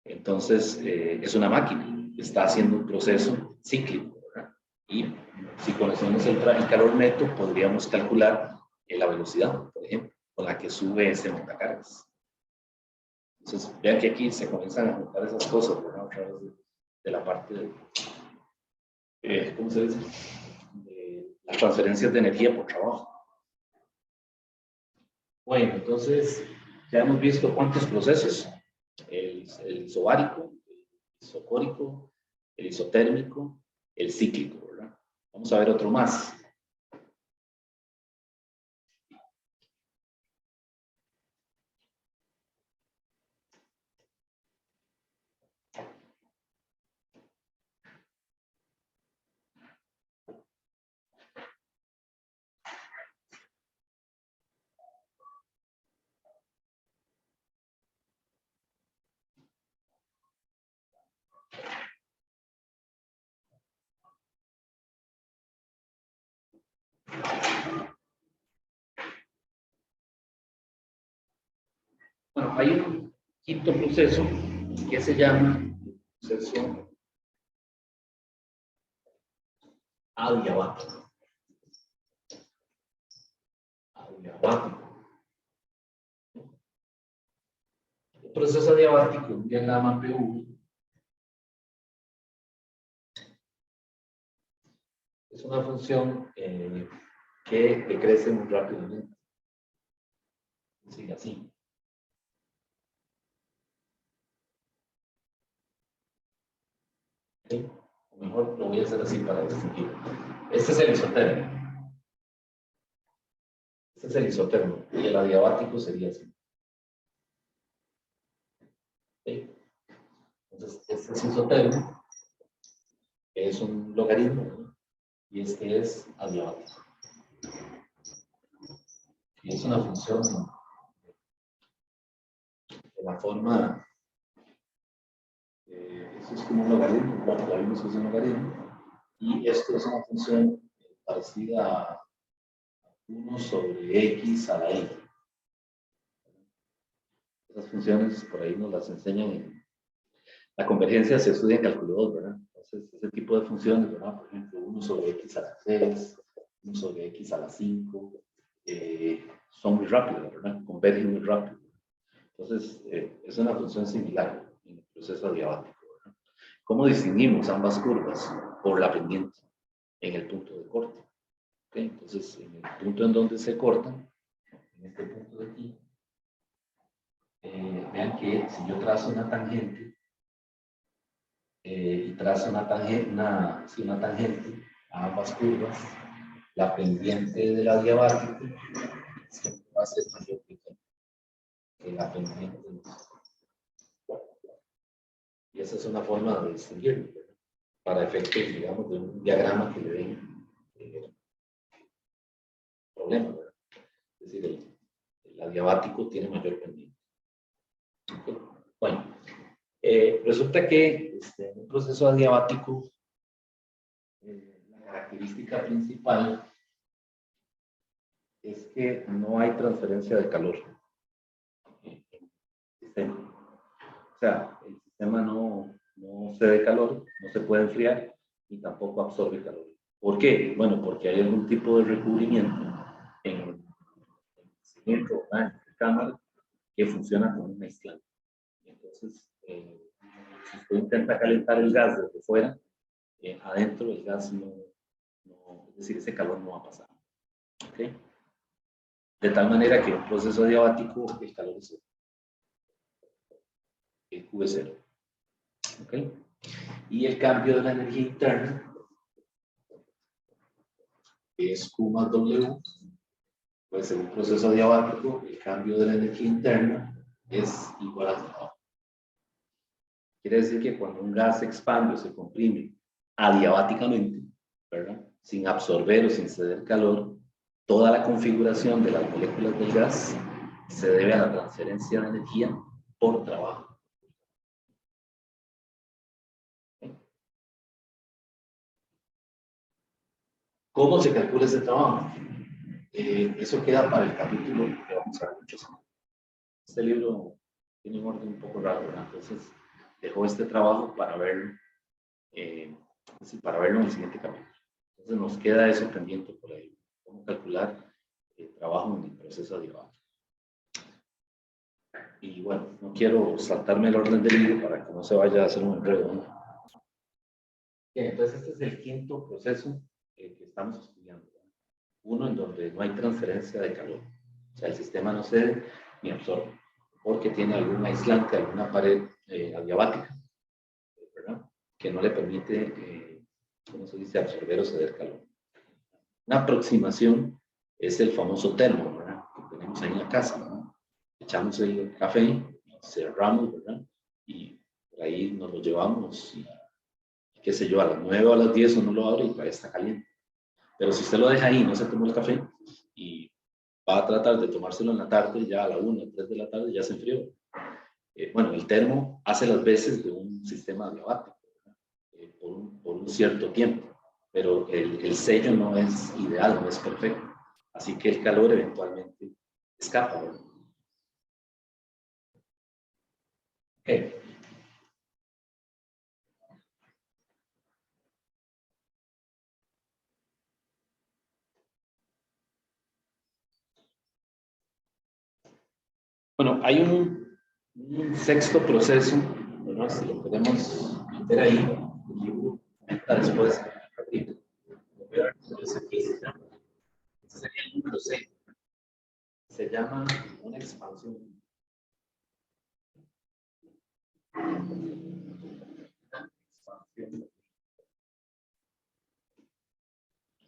Entonces, es una máquina, está haciendo un proceso cíclico, ¿verdad? Y si conocemos el calor neto, podríamos calcular la velocidad, por ejemplo, con la que sube ese montacargas. Entonces, vean que aquí se comienzan a juntar esas cosas, ¿verdad? A través de la parte de, ¿cómo se dice? De las transferencias de energía por trabajo. Bueno, entonces, ya hemos visto cuántos procesos. El isobárico, el isocórico, el isotérmico, el cíclico, ¿verdad? Vamos a ver otro más. Bueno, hay un quinto proceso que se llama proceso adiabático. Adiabático. El proceso adiabático, un diagrama PU, es una función que decrece muy rápidamente. Sigue así. ¿Sí? O mejor lo voy a hacer así para distinguir. Este es el isotérmico. Este es el isotérmico. Y el adiabático sería así. ¿Sí? Entonces, este es isotérmico, que es un logaritmo, ¿no? Y este es adiabático. Y es una función de la forma Esto es como un logaritmo, bueno, ya vimos que es un logaritmo, y esto es una función parecida a 1 sobre x a la n. Esas funciones por ahí nos las enseñan en la convergencia, se estudia en cálculo 2, ¿verdad? Entonces, ese tipo de funciones, ¿verdad? Por ejemplo, 1 sobre x a la 3, 1 sobre x a la 5, son muy rápidas, ¿verdad? Convergen muy rápido. Entonces, es una función similar en el proceso adiabático, ¿verdad? ¿Cómo distinguimos ambas curvas? Por la pendiente en el punto de corte. ¿Okay? Entonces, en el punto en donde se cortan, en este punto de aquí, vean que si yo trazo una tangente y trazo una tangente a ambas curvas, la pendiente del adiabático siempre va a ser mayor que la pendiente. Y esa es una forma de distinguirlo, ¿verdad? Para efectos, digamos, de un diagrama que le den problema, ¿verdad? Es decir, el adiabático tiene mayor pendiente. ¿Okay? Bueno, resulta que en un proceso adiabático, la característica principal es que no hay transferencia de calor en el sistema. O sea, el sistema no cede calor, no se puede enfriar y tampoco absorbe calor. ¿Por qué? Bueno, porque hay algún tipo de recubrimiento en el cilindro, en la cámara, que funciona como un aislante. Entonces, si usted intenta calentar el gas desde fuera, adentro el gas es decir, ese calor no va a pasar. ¿Okay? De tal manera que en un proceso adiabático el calor es el Q es cero. ¿Okay? Y el cambio de la energía interna es Q más W, pues en un proceso adiabático el cambio de la energía interna es igual a cero. Quiere decir que cuando un gas se expande o se comprime adiabáticamente, ¿verdad? Sin absorber o sin ceder calor, toda la configuración de las moléculas del gas se debe a la transferencia de energía por trabajo. ¿Cómo se calcula ese trabajo? Eso queda para el capítulo que vamos a ver muchos. Este libro tiene un orden un poco raro, ¿verdad? Entonces, dejo este trabajo para verlo, para verlo en el siguiente capítulo. Entonces, nos queda eso pendiente por ahí. Cómo calcular el trabajo en el proceso adiabático. Y bueno, no quiero saltarme el orden del libro para que no se vaya a hacer un enredo, ¿no? Bien, entonces este es el quinto proceso que estamos estudiando, ¿verdad? Uno en donde no hay transferencia de calor. O sea, el sistema no cede ni absorbe, porque tiene algún aislante, alguna pared adiabática, ¿verdad? Que no le permite, ¿cómo se dice?, absorber o ceder calor. Una aproximación es el famoso termo, ¿verdad? Que tenemos ahí en la casa, ¿verdad? Echamos el café, cerramos, ¿verdad? Y por ahí nos lo llevamos y qué sé yo, a las 9 o a las 10 uno lo abre y todavía está caliente. Pero si usted lo deja ahí, no se tomó el café y va a tratar de tomárselo en la tarde, ya a la 1, 3 de la tarde ya se enfrió. Bueno, el termo hace las veces de un sistema adiabático, por un cierto tiempo, pero el sello no es ideal, no es perfecto. Así que el calor eventualmente escapa, ¿verdad? Okay. Bueno, hay un sexto proceso, ¿verdad? Si lo podemos meter ahí, el libro comenta después, voy a ver si es aquí, este sería el número 6. Se llama una expansión.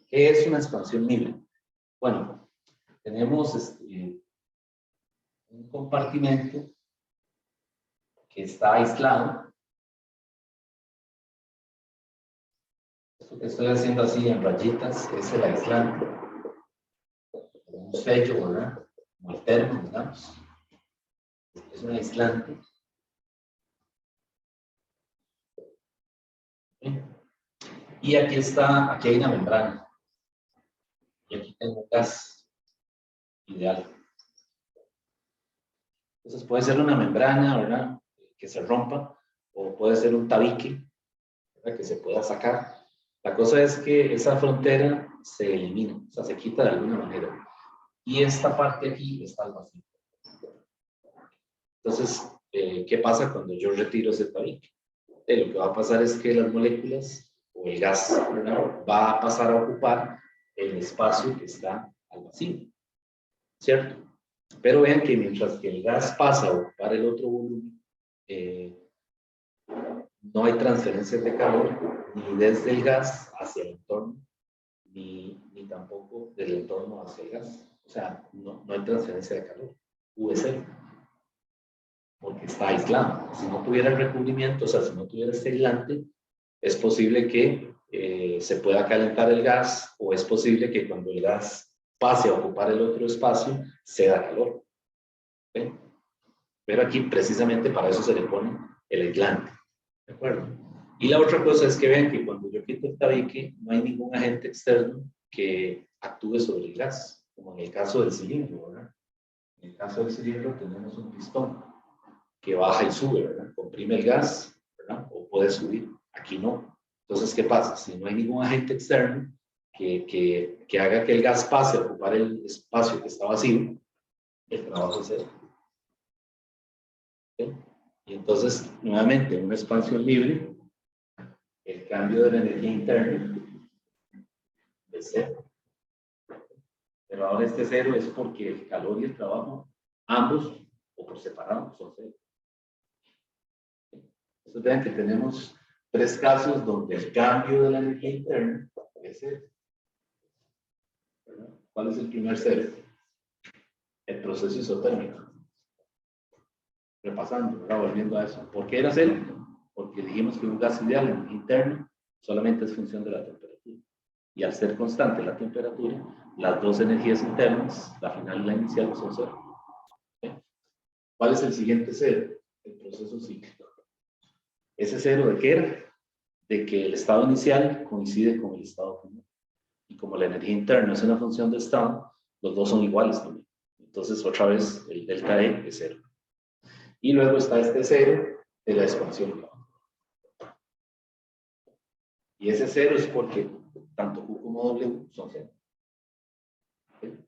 ¿Qué es una expansión libre? Bueno, tenemos un compartimento que está aislado. Esto que estoy haciendo así en rayitas es el aislante. Un sello, ¿verdad? Como el termo, digamos. Es un aislante. Y aquí está, aquí hay una membrana. Y aquí tengo un gas ideal. Entonces puede ser una membrana, ¿verdad? Que se rompa, o puede ser un tabique, ¿verdad? Que se pueda sacar. La cosa es que esa frontera se elimina, o sea, se quita de alguna manera. Y esta parte aquí está al vacío. Entonces, ¿qué pasa cuando yo retiro ese tabique? Lo que va a pasar es que las moléculas o el gas, ¿verdad? Va a pasar a ocupar el espacio que está al vacío, ¿cierto? Pero vean que mientras que el gas pasa a ocupar el otro volumen, no hay transferencia de calor ni desde el gas hacia el entorno, ni tampoco del entorno hacia el gas. O sea, no hay transferencia de calor. V0, porque está aislado. Si no tuviera el recubrimiento, o sea, si no tuviera este aislante, es posible que se pueda calentar el gas, o es posible que cuando el gas pase a ocupar el otro espacio, se da calor. ¿Okay? Pero aquí precisamente para eso se le pone el aislante. ¿De acuerdo? Y la otra cosa es que vean que cuando yo quito el tabique, no hay ningún agente externo que actúe sobre el gas, como en el caso del cilindro, ¿verdad? En el caso del cilindro tenemos un pistón que baja y sube, ¿verdad? Comprime el gas, ¿verdad? O puede subir. Aquí no. Entonces, ¿qué pasa? Si no hay ningún agente externo que haga que el gas pase a ocupar el espacio que está vacío, el trabajo es cero. ¿Okay? Y entonces, nuevamente, en un espacio libre, el cambio de la energía interna es cero. Pero ahora este cero es porque el calor y el trabajo, ambos o por separado, son cero. Entonces vean que tenemos tres casos donde el cambio de la energía interna es cero. ¿Verdad? ¿Cuál es el primer cero? El proceso isotérmico. Repasando, ¿verdad? Volviendo a eso. ¿Por qué era cero? Porque dijimos que un gas ideal, la energía interna, solamente es función de la temperatura. Y al ser constante la temperatura, las dos energías internas, la final y la inicial, son cero. ¿Okay? ¿Cuál es el siguiente cero? El proceso cíclico. ¿Ese cero de qué era? De que el estado inicial coincide con el estado final. Y como la energía interna es una función de estado, los dos son iguales también. Entonces, otra vez, el delta E es cero. Y luego está este cero de la expansión. Y ese cero es porque tanto Q como W son cero. ¿Okay?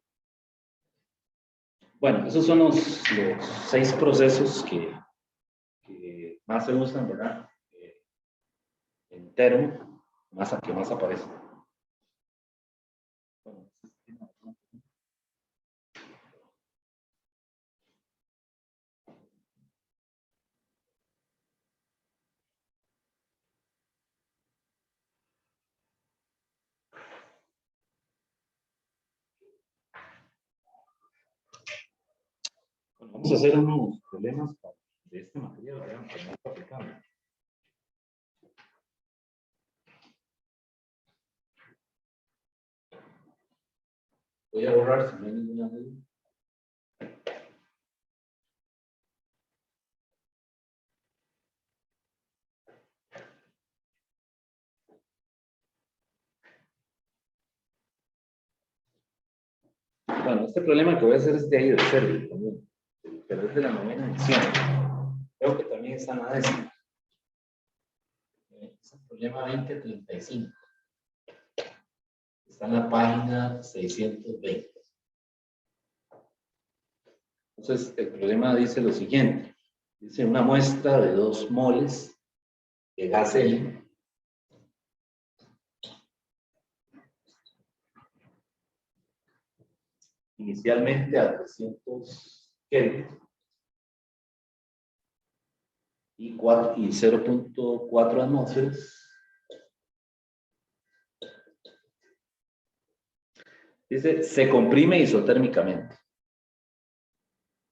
Bueno, esos son los 6 procesos que más se usan, ¿verdad? En termo, que más aparecen. Bueno, vamos a hacer unos problemas de este material, ¿verdad? Para no aplicable. Voy a borrar si no hay ninguna duda. Bueno, este problema que voy a hacer es de ahí, de Servi también, pero es de la 9ª edición. Creo que también está en la 10ª. Es el problema 2035. Está en la página 620. Entonces, el problema dice lo siguiente. Dice una muestra de 2 moles de gas helio inicialmente a 300 Kelvin y 0.4 atmósferas. Dice, se comprime isotérmicamente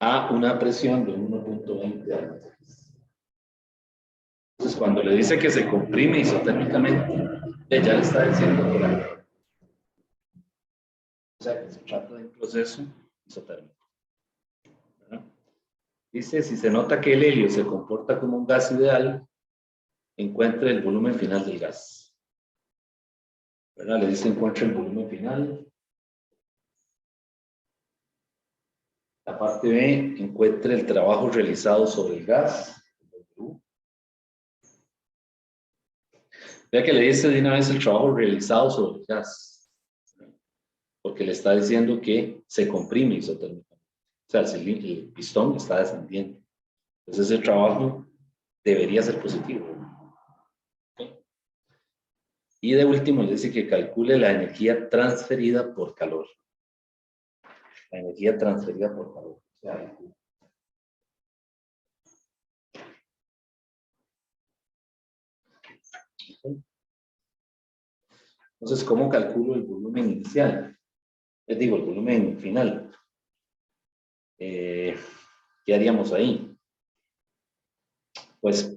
a una presión de 1.20 atmósferas. Entonces, cuando le dice que se comprime isotérmicamente, ya le está diciendo que o sea, que se trata de un proceso isotérmico. ¿Verdad? Dice, si se nota que el helio se comporta como un gas ideal, encuentre el volumen final del gas. ¿verdad? Le dice encuentra el volumen final. La parte B, encuentre el trabajo realizado sobre el gas. Vea que le dice de una vez el trabajo realizado sobre el gas, porque le está diciendo que se comprime isotérmicamente. O sea, el pistón está descendiendo. Entonces el trabajo debería ser positivo. ¿Okay? Y de último le dice que calcule la energía transferida por calor. La energía transferida por calor. O sea, entonces, ¿cómo calculo el volumen inicial? Les digo, el volumen final. ¿Qué haríamos ahí? Pues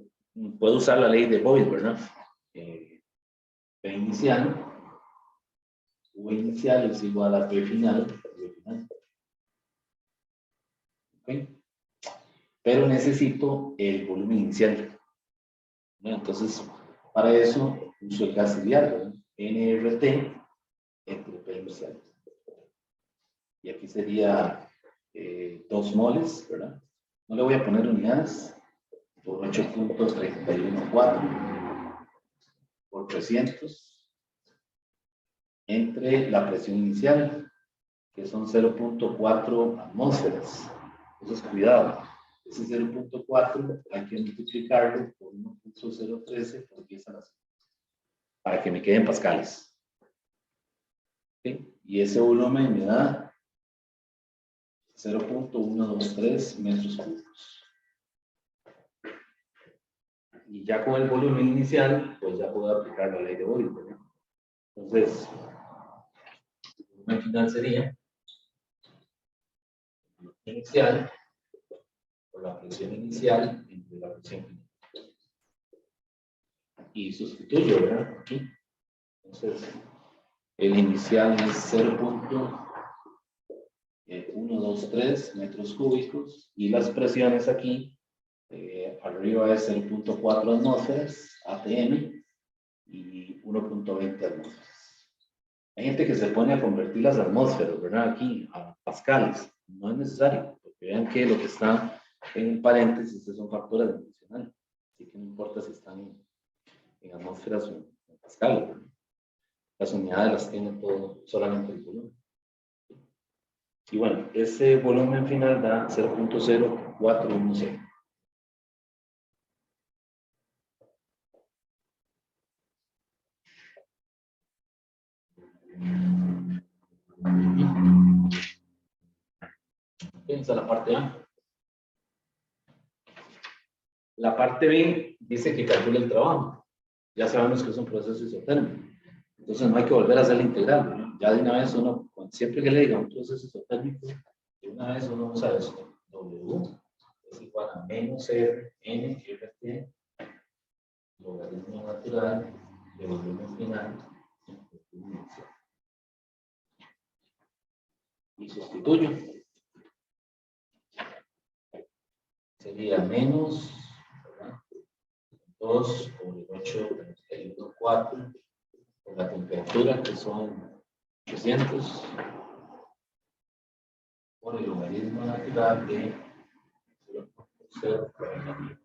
puedo usar la ley de Boyle, ¿verdad? P inicial, V inicial es igual a P final. ¿Okay? Pero necesito el volumen inicial. Bueno, entonces, para eso uso el gas ideal, ¿verdad? nRT entre P inicial. Y aquí sería 2 moles, ¿verdad? No le voy a poner unidades, por 8.314 por 300 entre la presión inicial, que son 0.4 atmósferas. Entonces, cuidado, ese 0.4 hay que multiplicarlo por 1.013 por 10 a la 5, para que me queden pascales. ¿Okay? Y ese volumen me da 0.123 metros cúbicos. Y ya con el volumen inicial, pues ya puedo aplicar la ley de Boyle, ¿verdad? Entonces, el volumen final sería el inicial por la presión inicial entre la presión final. Y sustituyo, ¿verdad? Aquí. Entonces, el inicial es 0.123 metros cúbicos y las presiones aquí, arriba es 0.4 atmósferas, ATM, y 1.20 atmósferas. Hay gente que se pone a convertir las atmósferas, ¿verdad? Aquí a pascales. No es necesario, porque vean que lo que está en el paréntesis son factores dimensionales. Así que no importa si están en atmósferas o en pascales, ¿verdad? Las unidades las tiene todo, solamente el volumen. Y bueno, ese volumen final da 0.0410. Piensa la parte A. La parte B dice que calcula el trabajo. Ya sabemos que es un proceso isotérmico. Entonces no hay que volver a hacer la integral, ¿no? Ya de una vez uno, siempre que le diga un proceso isotérmico, de una vez uno usa esto. W es igual a menos R, N, RT, logaritmo natural de volumen final, y sustituyo. Sería menos, ¿verdad? 2 por 8, 4, por la temperatura, que son 800, por el logaritmo natural de 0.0.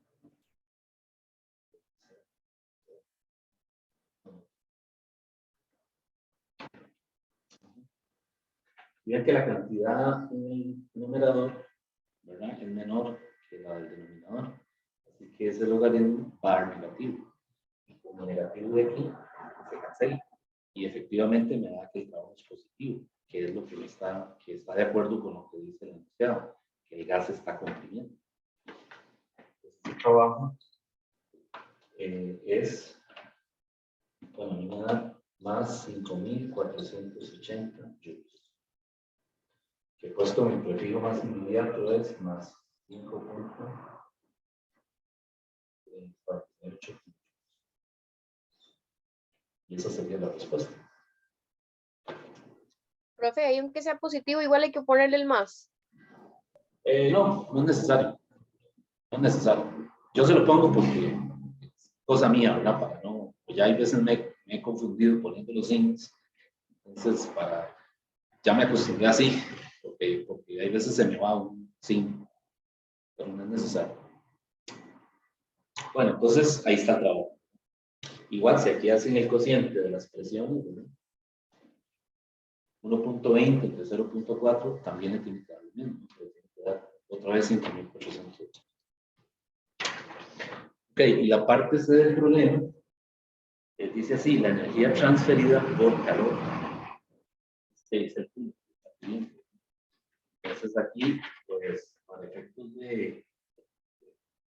Vean que la cantidad en el numerador, ¿verdad?, es menor que la del denominador. Así que ese logaritmo va a dar negativo. Y como negativo de aquí, se cancela. Y efectivamente me da que el trabajo es positivo, que es lo que está de acuerdo con lo que dice el enunciado, que el gas está comprimiendo. Entonces, el trabajo es, bueno, a mí me da más 5.480 joules. Que puesto mi prefijo más inmediato es más 5.48. Y esa sería la respuesta. Profe, ahí aunque sea positivo, igual hay que ponerle el más. No, no es necesario. No es necesario. Yo se lo pongo porque es cosa mía, ¿verdad? Para no, pues ya hay veces me me he confundido poniendo los signos. Entonces, ya me acostumbré así, porque hay veces se me va un signo, pero no es necesario. Bueno, entonces ahí está el trabajo. Igual, si aquí hacen el cociente de la expresión, 1.20 entre 0.4, también le tiene que dar lo mismo, le tiene que dar otra vez 5.408. Ok, y la parte C del problema dice así: la energía transferida por calor. Este es el punto. Entonces aquí, pues, para efectos de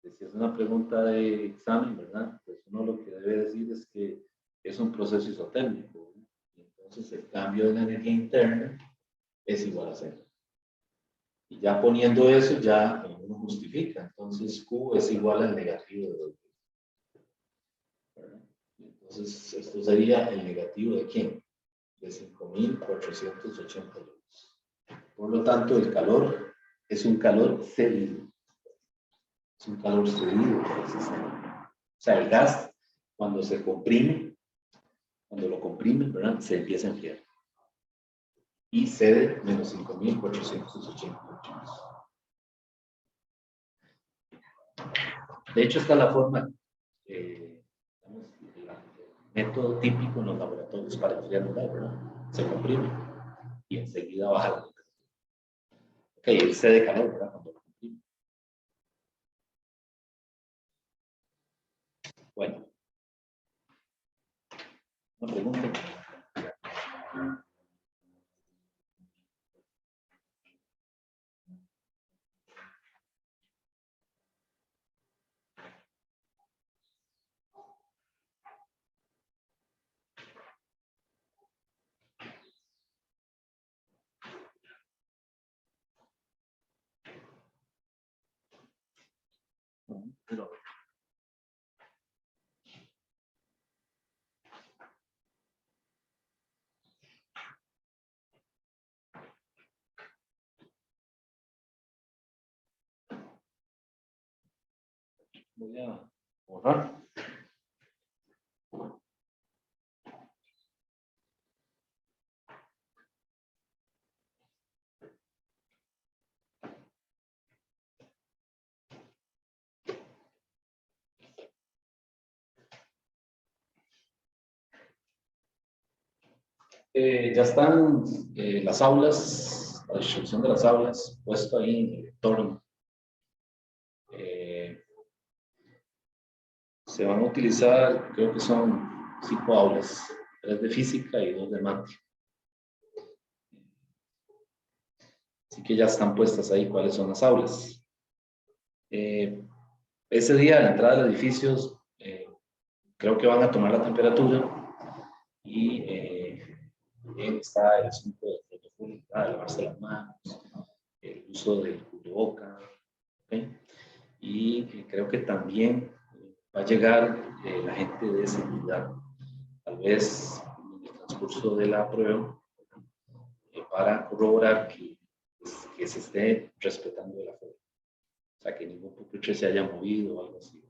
si es una pregunta de examen, ¿verdad? Pues uno lo que debe decir es que es un proceso isotérmico, ¿verdad? Entonces el cambio de la energía interna es igual a cero. Y ya poniendo eso, ya uno justifica. Entonces Q es igual al negativo de 2. ¿Verdad? Entonces esto sería el negativo de ¿quién? De 5.482. Por lo tanto, el calor es un calor cedido. Es un calor cedido por el sistema. O sea, el gas, cuando se comprime, cuando lo comprimen, ¿verdad? Se empieza a enfriar. Y cede menos 5.488. De hecho, está la forma, digamos, el método típico en los laboratorios para enfriar el gas, ¿verdad? Se comprime y enseguida baja la temperatura. Ok, él cede calor, ¿verdad? Cuando lo comprime. Bueno, una pregunta. Pero, voy a borrar. Ya están las aulas, la distribución de las aulas, puesto ahí en el entorno. Se van a utilizar, creo que son 5 aulas, 3 de física y 2 de mate. Así que ya están puestas ahí cuáles son las aulas. Ese día a la entrada del edificio, creo que van a tomar la temperatura y está el asunto del protocolo, de lavarse las manos, el uso del cubreboca, ¿okay? Y creo que también va a llegar la gente de seguridad, tal vez en el transcurso de la prueba, para corroborar que se esté respetando el aforo. O sea, que ningún pupitre se haya movido o algo así.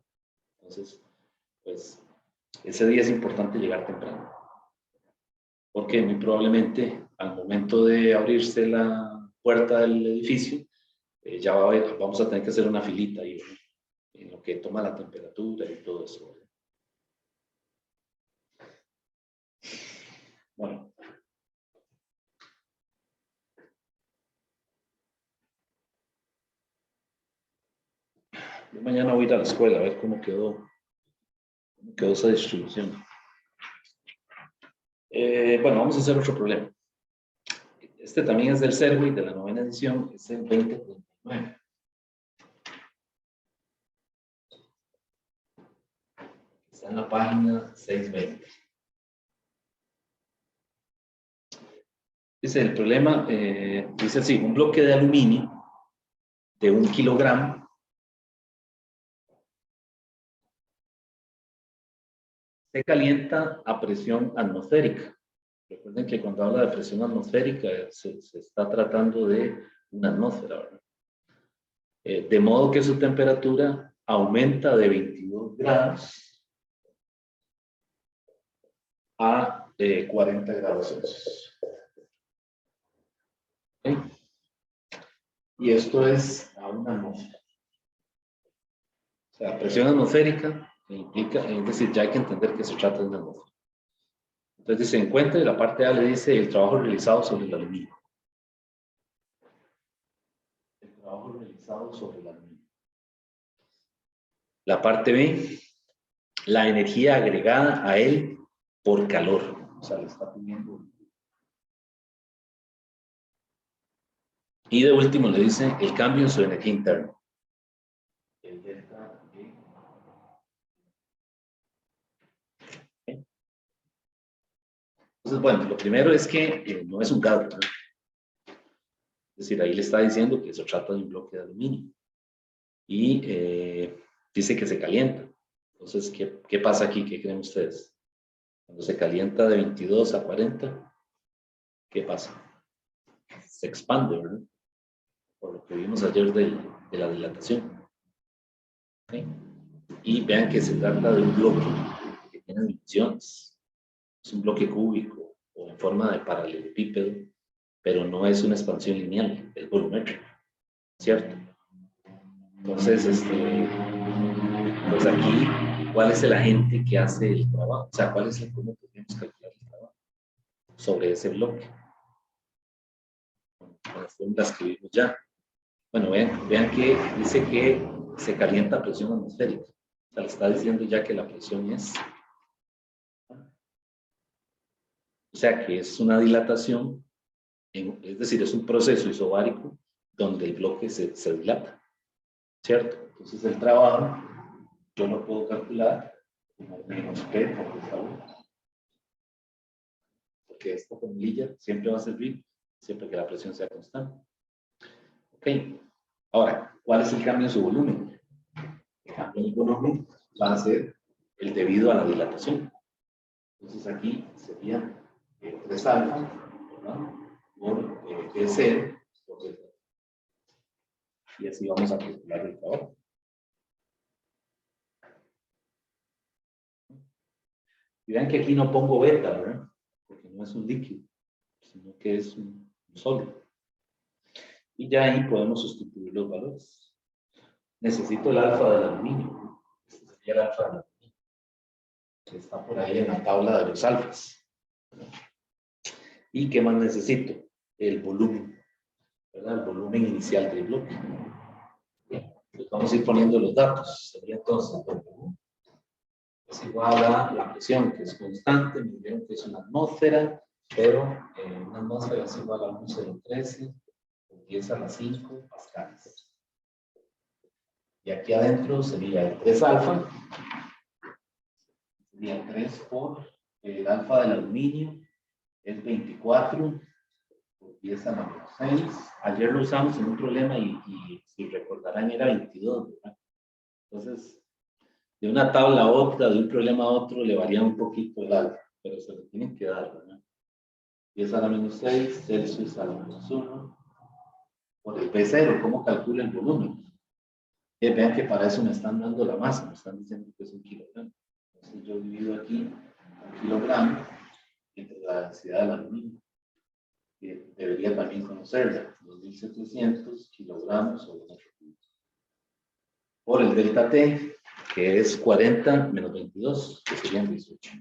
Entonces, pues, ese día es importante llegar temprano. Porque muy probablemente al momento de abrirse la puerta del edificio, ya vamos a tener que hacer una filita ahí, ¿verdad? En lo que toma la temperatura y todo eso, ¿verdad? Bueno. Yo mañana voy a ir a la escuela a ver cómo quedó esa distribución. Bueno, vamos a hacer otro problema. Este también es del Serwi, de la 9ª edición, es el 2039. Está en la página 620. Dice el problema, dice así: un bloque de aluminio de 1 kilogramo se calienta a presión atmosférica. Recuerden que cuando habla de presión atmosférica se está tratando de una atmósfera, ¿verdad? De modo que su temperatura aumenta de 22 grados a 40 grados Celsius. ¿Okay? Y esto es a una atmósfera. O sea, presión atmosférica implica, es decir, ya hay que entender que se trata de una atmósfera. Entonces se encuentra y la parte A le dice el trabajo realizado sobre el aluminio. El trabajo realizado sobre el aluminio. La parte B, la energía agregada a él por calor. O sea, le está pidiendo. Y de último le dice el cambio en su energía interna. El delta G. Entonces, bueno, lo primero es que no es un gas, ¿verdad? Es decir, ahí le está diciendo que se trata de un bloque de aluminio. Y dice que se calienta. Entonces, ¿qué pasa aquí? ¿Qué creen ustedes? Cuando se calienta de 22 a 40, ¿qué pasa? Se expande, ¿verdad? Por lo que vimos ayer de la dilatación. ¿Okay? Y vean que se trata de un bloque que tiene dimensiones. Es un bloque cúbico o en forma de paralelepípedo, pero no es una expansión lineal, es volumétrico, ¿cierto? Entonces, pues aquí, ¿cuál es el agente que hace el trabajo? O sea, ¿cómo podemos calcular el trabajo sobre ese bloque? Con las fórmulas que vimos ya. Bueno, vean que dice que se calienta a presión atmosférica. O sea, le está diciendo ya que la presión es. O sea, que es una dilatación, es decir, es un proceso isobárico donde el bloque se dilata, ¿cierto? Entonces el trabajo yo lo puedo calcular como menos P por favor, porque esta formulilla siempre va a servir siempre que la presión sea constante. Ok, ahora, ¿cuál es el cambio en su volumen? El cambio en el volumen va a ser el debido a la dilatación. Entonces aquí sería 3 alfa, ¿verdad? Por P0 por delta. Y así vamos a calcular el trabajo. Y vean que aquí no pongo beta, ¿verdad? Porque no es un líquido, sino que es un sólido. Y ya ahí podemos sustituir los valores. Necesito el alfa del aluminio. Este sería el alfa del aluminio, que está por ahí en la tabla de los alfas. ¿Y qué más necesito? El volumen, ¿verdad? El volumen inicial del bloque. Bien, pues vamos a ir poniendo los datos. Sería entonces W es igual a la presión, que es constante, me dijeron que es una atmósfera, pero una atmósfera es igual a 1,013 por 10 a la 5 pascales. Y aquí adentro sería el 3 alfa, sería el 3 por el alfa del aluminio, es 24 por 10 a la 6. Ayer lo usamos en un problema y si recordarán era 22, ¿verdad? Entonces, de una tabla a otra, de un problema a otro, le varía un poquito el alfa, pero se lo tienen que dar, ¿verdad? 10 a la menos 6, Celsius a la menos 1, por el P0, ¿cómo calcula el volumen? Vean que para eso me están dando la masa, me están diciendo que es un kilogramo. Entonces yo divido aquí un kilogramo entre la densidad del aluminio, que debería también conocerla, 2700 kilogramos sobre metro cúbico. Por el delta T, que es 40 menos 22, que serían 18.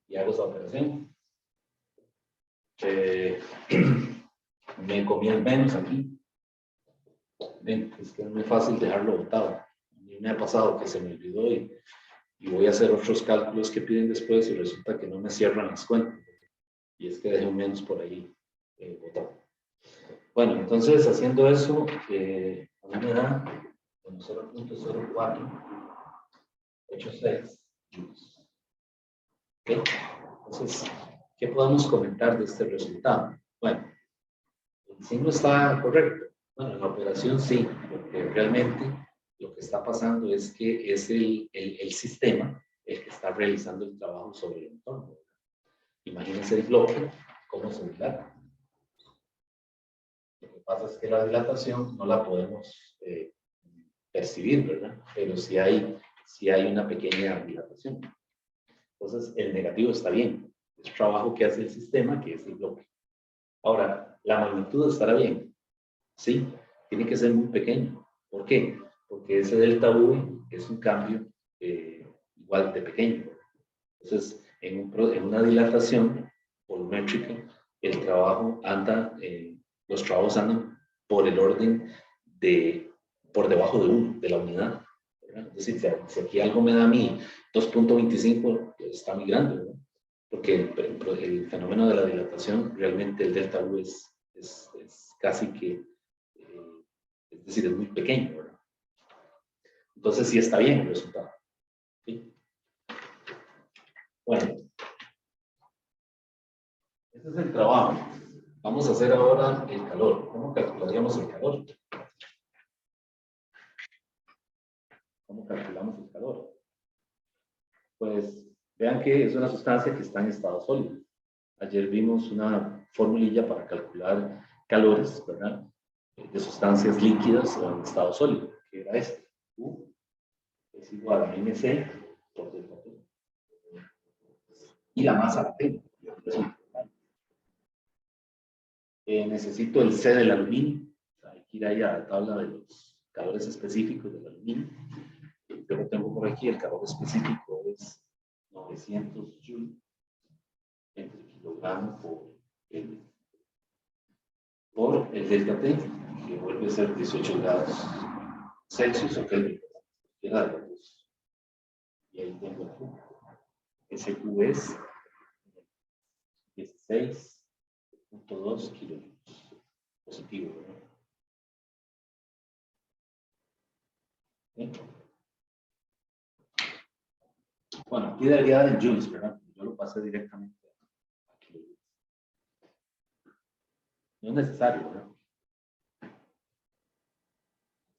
Y hago esa operación. Me comí el menos aquí. Ven, es que es muy fácil dejarlo botado. A mí me ha pasado que se me olvidó y voy a hacer otros cálculos que piden después y resulta que no me cierran las cuentas. Y es que dejé un menos por ahí botado. Bueno, entonces haciendo eso, a mí me da 0.0486 joules. ¿Okay? Entonces, ¿qué podemos comentar de este resultado? Bueno, el signo está correcto. Bueno, en la operación sí, porque realmente lo que está pasando es que es el sistema el que está realizando el trabajo sobre el entorno. Imagínense el bloque, cómo se dilata. Lo que pasa es que la dilatación no la podemos percibir, ¿verdad? Pero sí hay si hay una pequeña dilatación. Entonces, el negativo está bien. Es trabajo que hace el sistema, que es el bloque. Ahora, la magnitud estará bien. Sí, tiene que ser muy pequeño. ¿Por qué? Porque ese delta V es un cambio igual de pequeño. Entonces, en una dilatación volumétrica, el trabajo anda, los trabajos andan por el orden por debajo de 1, de la unidad, ¿verdad? Es decir, si aquí algo me da a mí 2.25, pues está muy grande, ¿verdad? Porque el fenómeno de la dilatación, realmente el delta U es casi que, es decir, es muy pequeño, ¿verdad? Entonces sí está bien el resultado. ¿Sí? Bueno, este es el trabajo. Vamos a hacer ahora el calor. ¿Cómo calcularíamos el calor? ¿Cómo calculamos el calor? Pues vean que es una sustancia que está en estado sólido. Ayer vimos una formulilla para calcular calores, ¿verdad? De sustancias líquidas o en estado sólido, que era este. U es igual a MC por delta T. Y la masa la tengo. Necesito el C del aluminio. Hay que ir ahí a la tabla de los calores específicos del aluminio. Yo lo tengo por aquí, el calor específico es 900 joules entre kilogramo por el delta T, que vuelve a ser 18 grados Celsius o Kelvin, cualquiera de los dos. Y ahí tengo el Q. Ese Q es 16.2 kilojoules positivo, ¿verdad? ¿Sí? Bueno, aquí debería dar en joules, ¿verdad? Yo lo pasé directamente a kilojoules. No es necesario, ¿verdad?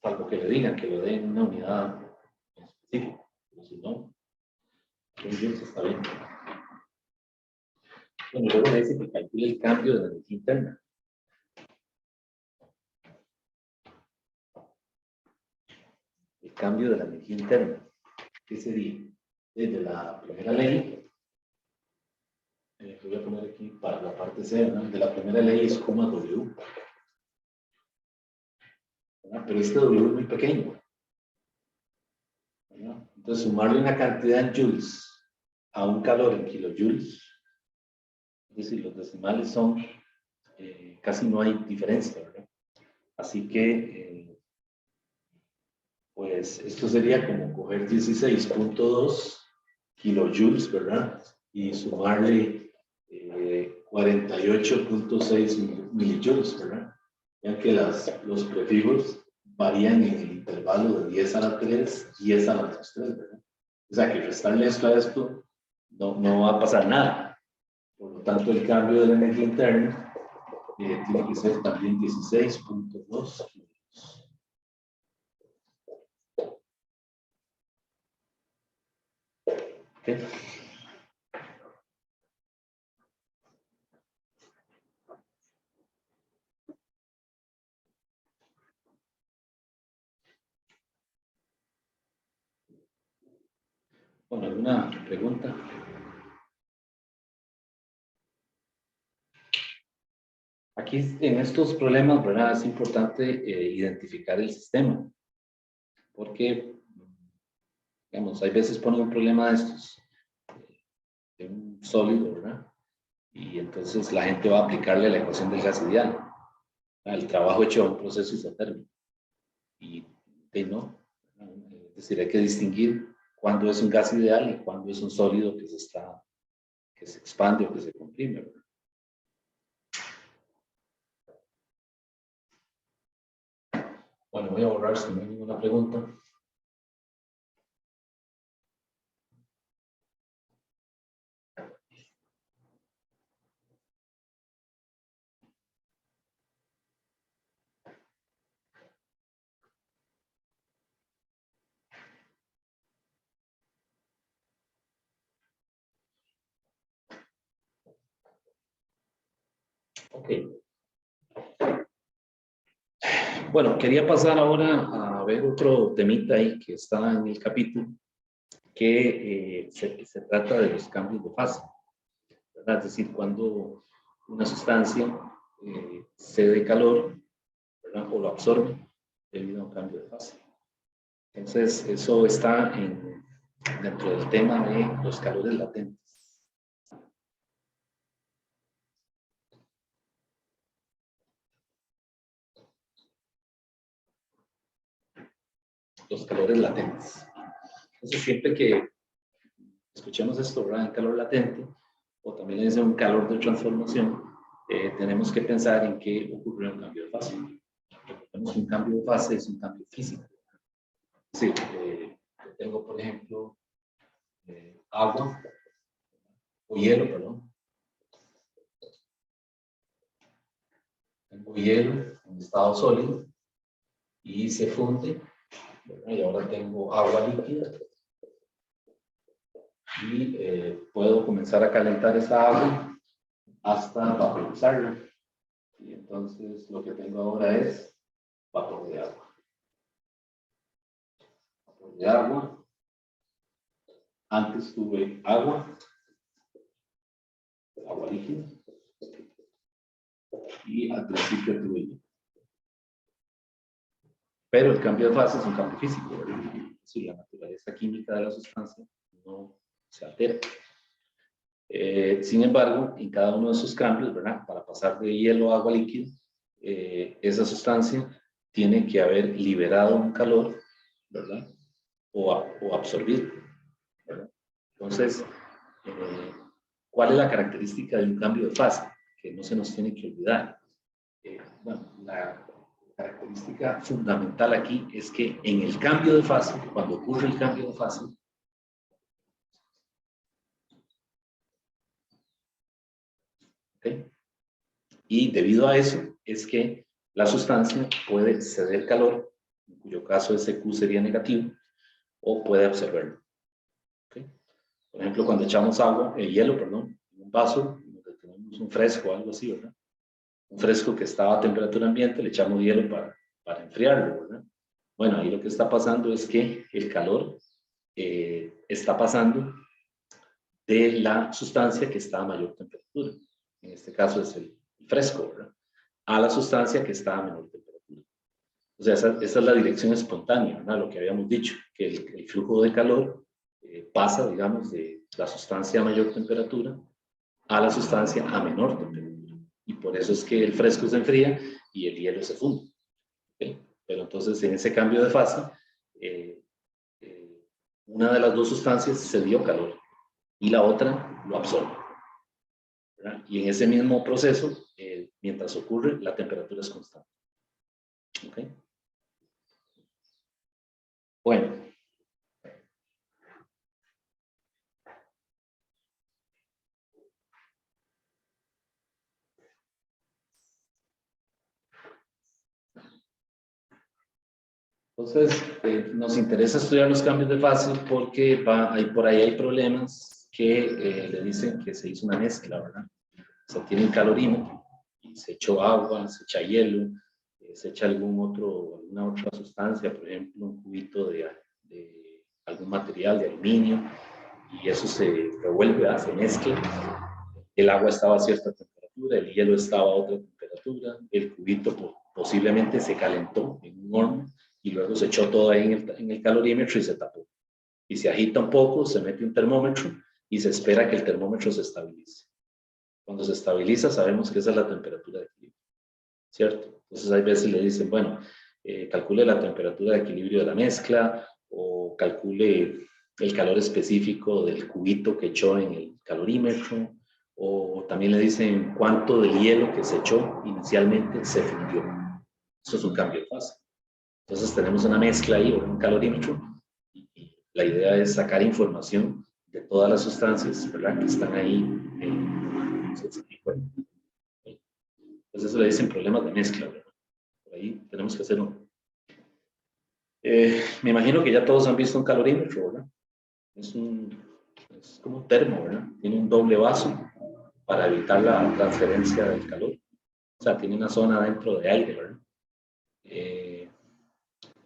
Salvo que le digan que lo den en una unidad específica, pero si no, en joules está bien. Bueno, luego me dice que calcule el cambio de la energía interna. El cambio de la energía interna. ¿Qué sería? Desde la primera ley, voy a poner aquí para la parte C, ¿no? De la primera ley es coma W. ¿Verdad? Pero este W es muy pequeño, ¿verdad? Entonces, sumarle una cantidad en joules a un calor en kilojoules, es decir, los decimales son, casi no hay diferencia, ¿verdad? Así que, pues, esto sería como coger 16.2 kilojoules, ¿verdad? Y sumarle 48.6 milijoules, ¿verdad? Ya que los prefijos varían en el intervalo de 10 a la 3, 10 a la menos 3, ¿verdad? O sea que restarle esto a esto no va a pasar nada. Por lo tanto, el cambio de la energía interna tiene que ser también 16.2 kilojoules. ¿Okay? Bueno, ¿alguna pregunta? Aquí en estos problemas, ¿verdad? Es importante identificar el sistema, porque, digamos, hay veces ponen un problema de estos, de un sólido, ¿verdad? Y entonces la gente va a aplicarle la ecuación del gas ideal, el trabajo hecho a un proceso isotérmico. Y no, es decir, hay que distinguir cuándo es un gas ideal y cuándo es un sólido que se expande o que se comprime, ¿verdad? Bueno, voy a borrar si no hay ninguna pregunta. Ok. Bueno, quería pasar ahora a ver otro temita ahí que está en el capítulo, que se trata de los cambios de fase, ¿verdad? Es decir, cuando una sustancia cede calor, ¿verdad? O lo absorbe debido a un cambio de fase. Entonces, eso está dentro del tema de los calores latentes. Los calores latentes. Entonces, siempre que escuchemos esto, ¿verdad? El calor latente, o también le dicen un calor de transformación, tenemos que pensar en que ocurre un cambio de fase. Recordemos que un cambio de fase es un cambio físico. Sí, yo tengo, por ejemplo, agua o hielo, perdón. Tengo hielo en estado sólido y se funde, ¿verdad? Y ahora tengo agua líquida y puedo comenzar a calentar esa agua hasta vaporizarla. Y entonces lo que tengo ahora es vapor de agua. Vapor de agua. Antes tuve agua líquida. Y al principio tuve hielo. Pero el cambio de fase es un cambio físico, ¿verdad? Si la naturaleza química de la sustancia no se altera. Sin embargo, en cada uno de esos cambios, ¿verdad? Para pasar de hielo a agua líquida, esa sustancia tiene que haber liberado un calor, ¿verdad? O absorbido, ¿verdad? Entonces, ¿cuál es la característica de un cambio de fase? Que no se nos tiene que olvidar. Bueno, la característica fundamental aquí es que en el cambio de fase, cuando ocurre el cambio de fase, ¿okay? Y debido a eso es que la sustancia puede ceder calor, en cuyo caso ese Q sería negativo, o puede absorberlo. ¿Okay? Por ejemplo, cuando echamos hielo, perdón, en un vaso, donde tenemos un fresco o algo así, ¿verdad? Un fresco que estaba a temperatura ambiente, le echamos hielo para enfriarlo, ¿verdad? Bueno, ahí lo que está pasando es que el calor está pasando de la sustancia que está a mayor temperatura. En este caso es el fresco, ¿verdad? A la sustancia que está a menor temperatura. O sea, esa es la dirección espontánea, ¿verdad? Lo que habíamos dicho, que el flujo de calor pasa, digamos, de la sustancia a mayor temperatura a la sustancia a menor temperatura. Y por eso es que el fresco se enfría y el hielo se funde. ¿Okay? Pero entonces en ese cambio de fase, una de las dos sustancias cedió calor y la otra lo absorbe, ¿verdad? Y en ese mismo proceso, mientras ocurre, la temperatura es constante. ¿Okay? Bueno. Entonces, nos interesa estudiar los cambios de fase porque por ahí hay problemas que le dicen que se hizo una mezcla, ¿verdad? Se tiene un calorímetro y se echó agua, se echa hielo, se echa alguna otra sustancia, por ejemplo, un cubito de algún material de aluminio, y eso se revuelve, se mezcla. El agua estaba a cierta temperatura, el hielo estaba a otra temperatura, el cubito posiblemente se calentó en un horno y luego se echó todo ahí en el calorímetro y se tapó. Y se agita un poco, se mete un termómetro y se espera que el termómetro se estabilice. Cuando se estabiliza, sabemos que esa es la temperatura de equilibrio, ¿cierto? Entonces, hay veces le dicen, bueno, calcule la temperatura de equilibrio de la mezcla o calcule el calor específico del cubito que echó en el calorímetro, o también le dicen cuánto del hielo que se echó inicialmente se fundió. Eso es un cambio de fase. Entonces, tenemos una mezcla ahí, o un calorímetro, y la idea es sacar información de todas las sustancias, ¿verdad?, que están ahí. Entonces eso le dicen problemas de mezcla, ¿verdad? Por ahí tenemos que hacer uno. Me imagino que ya todos han visto un calorímetro, ¿verdad? Es como un termo, ¿verdad? Tiene un doble vaso para evitar la transferencia del calor. O sea, tiene una zona dentro de aire, ¿verdad?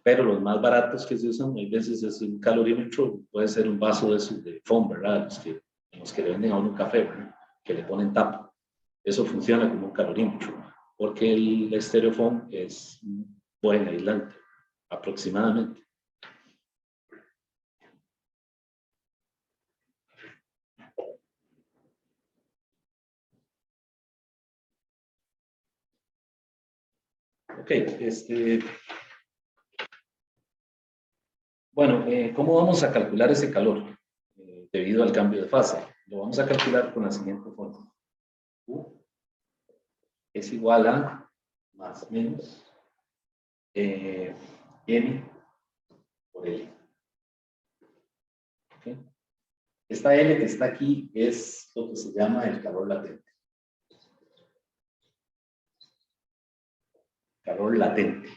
pero los más baratos que se usan, hay veces es un calorímetro, puede ser un vaso de esos de foam, ¿verdad? Los que le venden a uno un café, ¿verdad? Que le ponen tapa. Eso funciona como un calorímetro, porque el estereofoam es un buen aislante, aproximadamente. Ok, bueno, ¿cómo vamos a calcular ese calor debido al cambio de fase? Lo vamos a calcular con la siguiente forma. U es igual a más menos M por L. ¿Okay? Esta L que está aquí es lo que se llama el calor latente. Calor latente.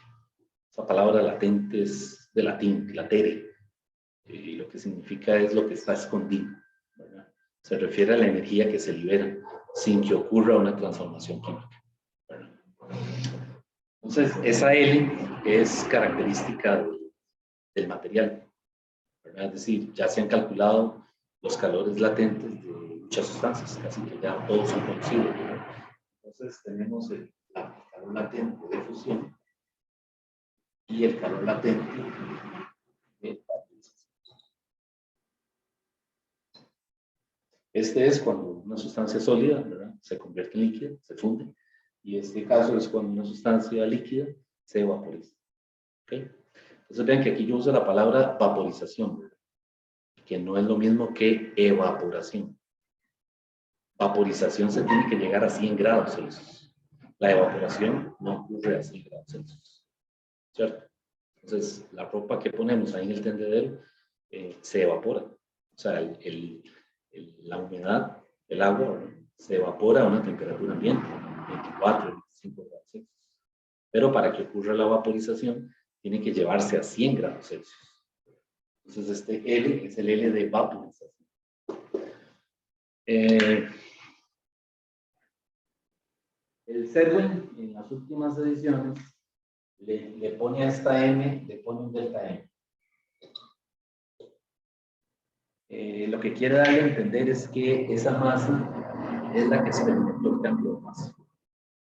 Esa palabra latente es de latín, latere. Y lo que significa es lo que está escondido, ¿verdad? Se refiere a la energía que se libera sin que ocurra una transformación química, ¿verdad? Entonces, esa L es característica del material, ¿verdad? Es decir, ya se han calculado los calores latentes de muchas sustancias, casi que ya todos son conocidos, ¿verdad? Entonces, tenemos el calor latente de fusión y el calor latente de vaporización. Este es cuando una sustancia sólida, ¿verdad?, se convierte en líquida, se funde, y este caso es cuando una sustancia líquida se vaporiza. ¿Okay? Entonces vean que aquí yo uso la palabra vaporización, ¿verdad?, que no es lo mismo que evaporación. Vaporización se tiene que llegar a 100 grados Celsius. La evaporación no ocurre a 100 grados Celsius, ¿cierto? Entonces, la ropa que ponemos ahí en el tendedero se evapora. O sea, la humedad del agua, ¿verdad?, se evapora a una temperatura ambiente, 24, 25 grados Celsius. Pero para que ocurra la vaporización, tiene que llevarse a 100 grados Celsius. Entonces, este L es el L de vaporización. El Selwyn, en las últimas ediciones, le pone a esta M, le pone un delta M. Lo que quiere darle a entender es que esa masa es la que experimentó el cambio de masa.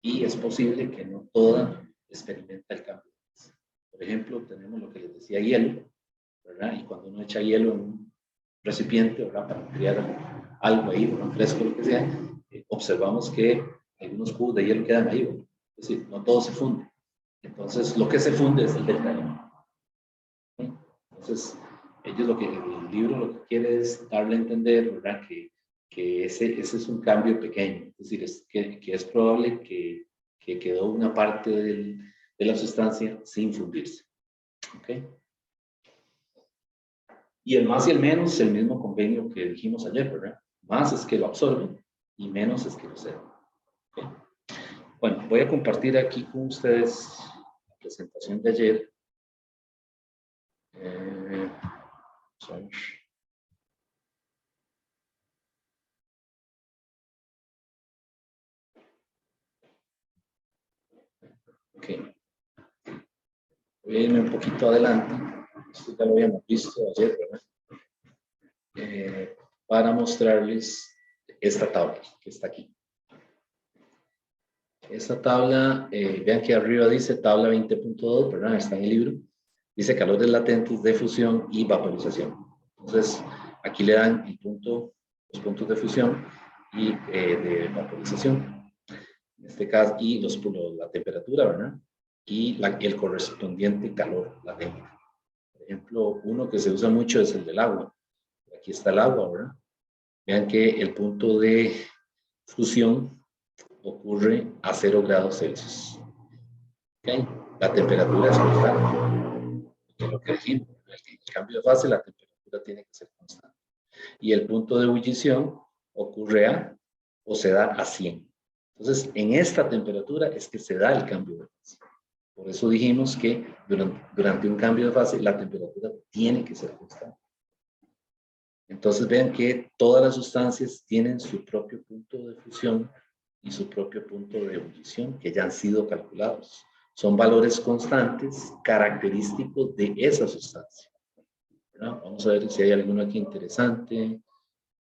Y es posible que no toda experimenta el cambio de masa. Por ejemplo, tenemos lo que les decía, hielo, ¿verdad? Y cuando uno echa hielo en un recipiente, ¿verdad?, para crear algo ahí, un fresco, lo que sea, observamos que algunos cubos de hielo quedan ahí, ¿verdad? Es decir, no todo se funde. Entonces, lo que se funde es el delta M. ¿Sí? Entonces, ellos el libro lo que quiere es darle a entender, ¿verdad?, que ese es un cambio pequeño. Es decir, que es probable que quedó una parte de la sustancia sin fundirse. ¿Okay? Y el más y el menos es el mismo convenio que dijimos ayer, ¿verdad? Más es que lo absorbe y menos es que lo cede. ¿Okay? Bueno, voy a compartir aquí con ustedes la presentación de ayer. Ok. Voy a irme un poquito adelante. Esto ya lo habíamos visto ayer, ¿verdad? Para mostrarles esta tabla que está aquí. Esta tabla, vean que arriba dice tabla 20.2, ¿verdad? Está en el libro. Dice calores latentes de fusión y vaporización. Entonces, aquí le dan los puntos de fusión y de vaporización. En este caso, y la temperatura, ¿verdad? Y el correspondiente calor latente. Por ejemplo, uno que se usa mucho es el del agua. Aquí está el agua, ¿verdad? Vean que el punto de fusión ocurre a 0 grados Celsius. ¿Okay? La temperatura es constante. Es lo que dijimos. El cambio de fase, la temperatura tiene que ser constante. Y el punto de ebullición ocurre o se da a 100. Entonces, en esta temperatura es que se da el cambio de fase. Por eso dijimos que durante un cambio de fase, la temperatura tiene que ser constante. Entonces, vean que todas las sustancias tienen su propio punto de fusión y su propio punto de ebullición que ya han sido calculados. son valores constantes característicos de esa sustancia, ¿verdad? Vamos a ver si hay alguno aquí interesante.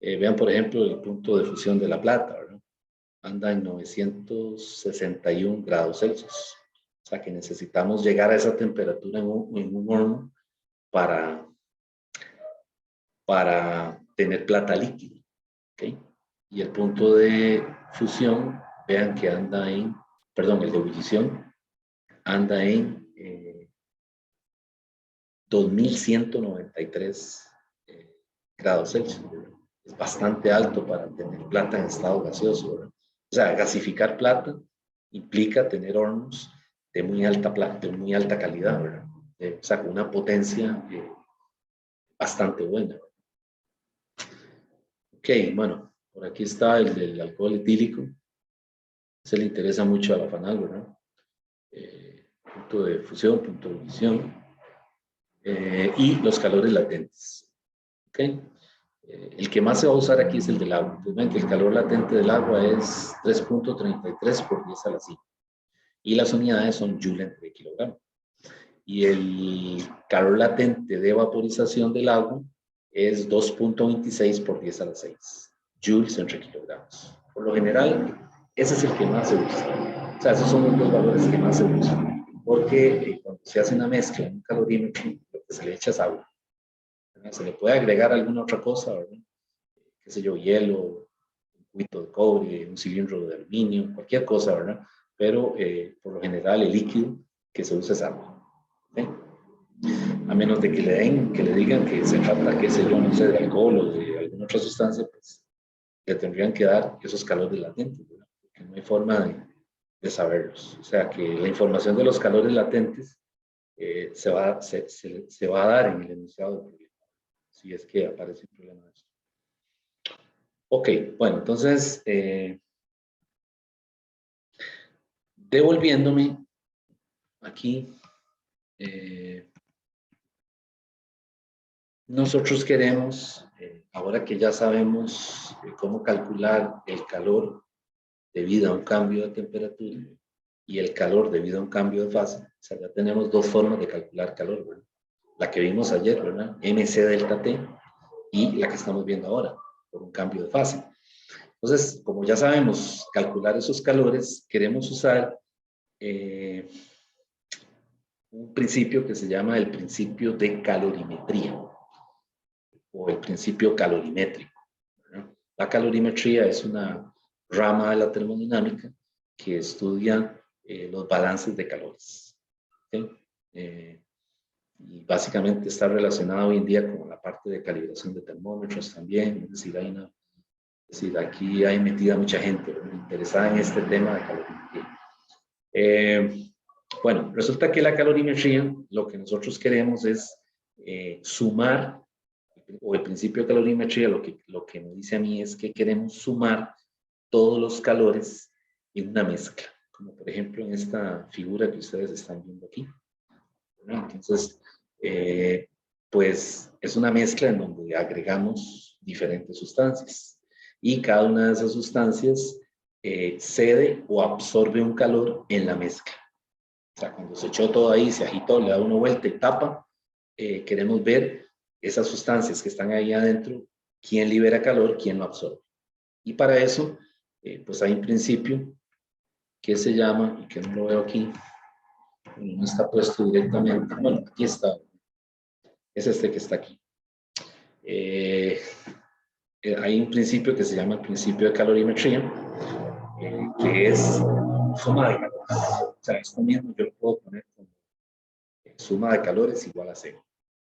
Vean, por ejemplo, el punto de fusión de la plata, ¿verdad? Anda en 961 grados Celsius. O sea que necesitamos llegar a esa temperatura en un horno para tener plata líquida. ¿Okay? Y el punto de fusión, vean que anda en, perdón, el de ebullición, anda en 2193 grados Celsius. ¿Verdad? Es bastante alto para tener plata en estado gaseoso, ¿verdad? O sea, gasificar plata implica tener hornos de muy alta plata, de muy alta calidad, ¿verdad? O sea, con una potencia bastante buena. Ok, bueno, por aquí está el del alcohol etílico. Se le interesa mucho a la FANAL, ¿verdad? Punto de fusión, punto de ebullición y los calores latentes. ¿Ok? El que más se va a usar aquí es el del agua. Entonces ven que el calor latente del agua es 3.33 por 10 a la 5. Y las unidades son joule entre kilogramo. Y el calor latente de vaporización del agua es 2.26 por 10 a la 6 joules entre kilogramos. Por lo general, ese es el que más se usa. O sea, esos son los valores que más se usan. Porque cuando se hace una mezcla en un calorímetro, lo que se le echa es agua. ¿Verdad? Se le puede agregar alguna otra cosa, ¿verdad? Qué sé yo, hielo, un cubito de cobre, un cilindro de aluminio, cualquier cosa, ¿verdad? Pero por lo general el líquido que se usa es agua. ¿Sí? A menos de que le digan que se trata, qué sé yo, no sé, de alcohol o de alguna otra sustancia, pues le tendrían que dar esos calores latentes, ¿verdad? Porque no hay forma de saberlos. O sea que la información de los calores latentes se va a dar en el enunciado del problema, si es que aparece un problema de esto. Ok, bueno, entonces, devolviéndome aquí, nosotros queremos, ahora que ya sabemos cómo calcular el calor debido a un cambio de temperatura y el calor debido a un cambio de fase, o sea, ya tenemos dos formas de calcular calor, ¿verdad? La que vimos ayer, ¿verdad? MC delta T y la que estamos viendo ahora, por un cambio de fase. Entonces, como ya sabemos calcular esos calores, queremos usar un principio que se llama el principio de calorimetría o el principio calorimétrico, ¿verdad? La calorimetría es una rama de la termodinámica que estudia los balances de calores. ¿Okay? Y básicamente está relacionada hoy en día con la parte de calibración de termómetros también, es decir, aquí hay metida mucha gente, ¿verdad? Interesada en este tema de calorimetría. Bueno, resulta que la calorimetría, lo que nosotros queremos es sumar, o el principio de calorimetría, lo que me dice a mí es que queremos sumar todos los calores en una mezcla, como por ejemplo en esta figura que ustedes están viendo aquí. ¿Verdad? Entonces, pues es una mezcla en donde agregamos diferentes sustancias y cada una de esas sustancias cede o absorbe un calor en la mezcla. O sea, cuando se echó todo ahí, se agitó, le da una vuelta y tapa, queremos ver esas sustancias que están ahí adentro, quién libera calor, quién lo absorbe. Y para eso, pues hay un principio que se llama, y que no lo veo aquí, no está puesto directamente, bueno, aquí está, es este que está aquí. Hay un principio que se llama el principio de calorimetría, que es suma de calores. O sea, esto mismo yo lo puedo poner como suma de calores igual a cero.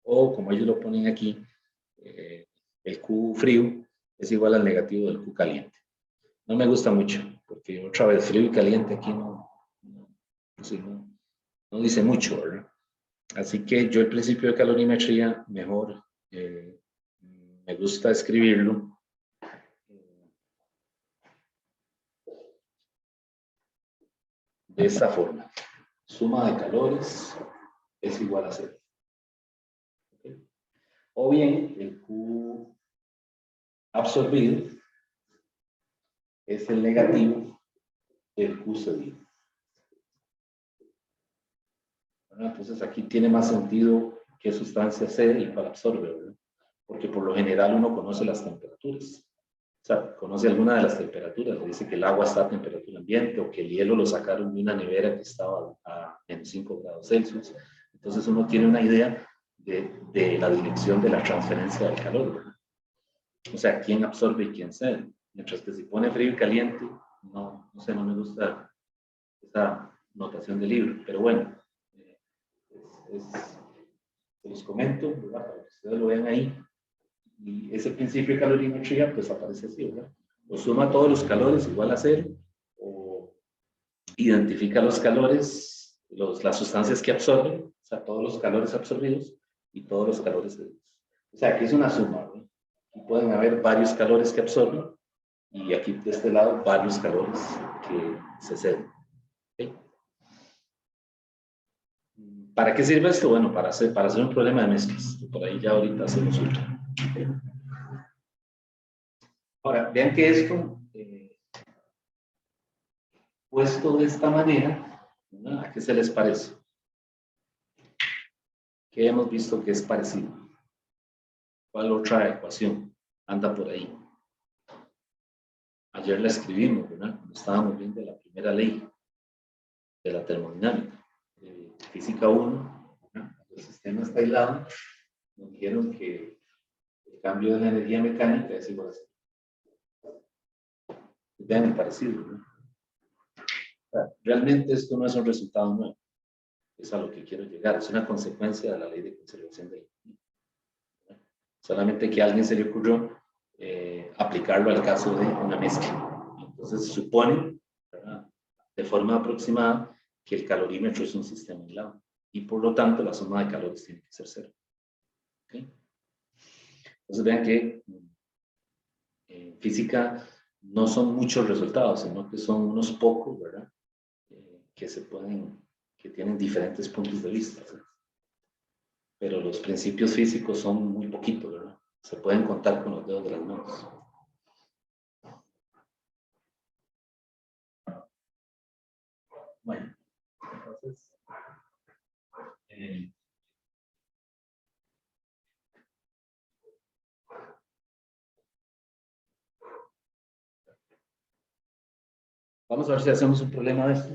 O como ellos lo ponen aquí, el Q frío es igual al negativo del Q caliente. No me gusta mucho, porque otra vez frío y caliente aquí no dice mucho, ¿verdad? Así que yo el principio de calorimetría mejor me gusta escribirlo de esta forma. Suma de calores es igual a cero. ¿Okay? O bien el Q absorbido es el negativo del Q cedido. ¿verdad? Entonces aquí tiene más sentido qué sustancia cede y cuál absorbe, ¿verdad? Porque por lo general uno conoce las temperaturas. O sea, conoce alguna de las temperaturas, le dice que el agua está a temperatura ambiente o que el hielo lo sacaron de una nevera que estaba a menos 5 grados Celsius. Entonces uno tiene una idea de la dirección de la transferencia del calor, ¿verdad? O sea, quién absorbe y quién cede. Mientras que si pone frío y caliente, no sé, no me gusta esa notación del libro, pero bueno, se los comento, ¿verdad? Para que ustedes lo vean ahí. Y ese principio de calorimetría, pues aparece así, ¿verdad? O suma todos los calores igual a cero, o identifica los calores, las sustancias que absorben, o sea, todos los calores absorbidos y todos los calores cedidos. O sea, aquí es una suma, ¿no? Aquí pueden haber varios calores que absorben y aquí de este lado varios calores que se ceden. ¿Okay? ¿Para qué sirve esto? Bueno, para hacer un problema de mezclas. Por ahí ya ahorita hacemos otro. ¿Okay? Ahora, vean que esto, puesto de esta manera, ¿no? ¿A qué se les parece? ¿Qué hemos visto que es parecido? ¿Cuál otra ecuación anda por ahí? Ayer la escribimos, ¿verdad? Cuando estábamos viendo la primera ley de la termodinámica, de física 1, ¿verdad? El sistema está aislado, nos dijeron que el cambio de la energía mecánica es igual a cero. Vean el parecido, ¿no? O sea, realmente esto no es un resultado nuevo, es a lo que quiero llegar, es una consecuencia de la ley de conservación de energía. Solamente que a alguien se le ocurrió aplicarlo al caso de una mezcla. Entonces supone, ¿verdad?, de forma aproximada, que el calorímetro es un sistema aislado y por lo tanto la suma de calores tiene que ser cero. ¿Okay? Entonces vean que en física no son muchos resultados, sino que son unos pocos, ¿verdad? Que tienen diferentes puntos de vista, ¿sí? Pero los principios físicos son muy poquitos, ¿verdad? Se pueden contar con los dedos de las manos. Bueno, entonces, vamos a ver si hacemos un problema de esto.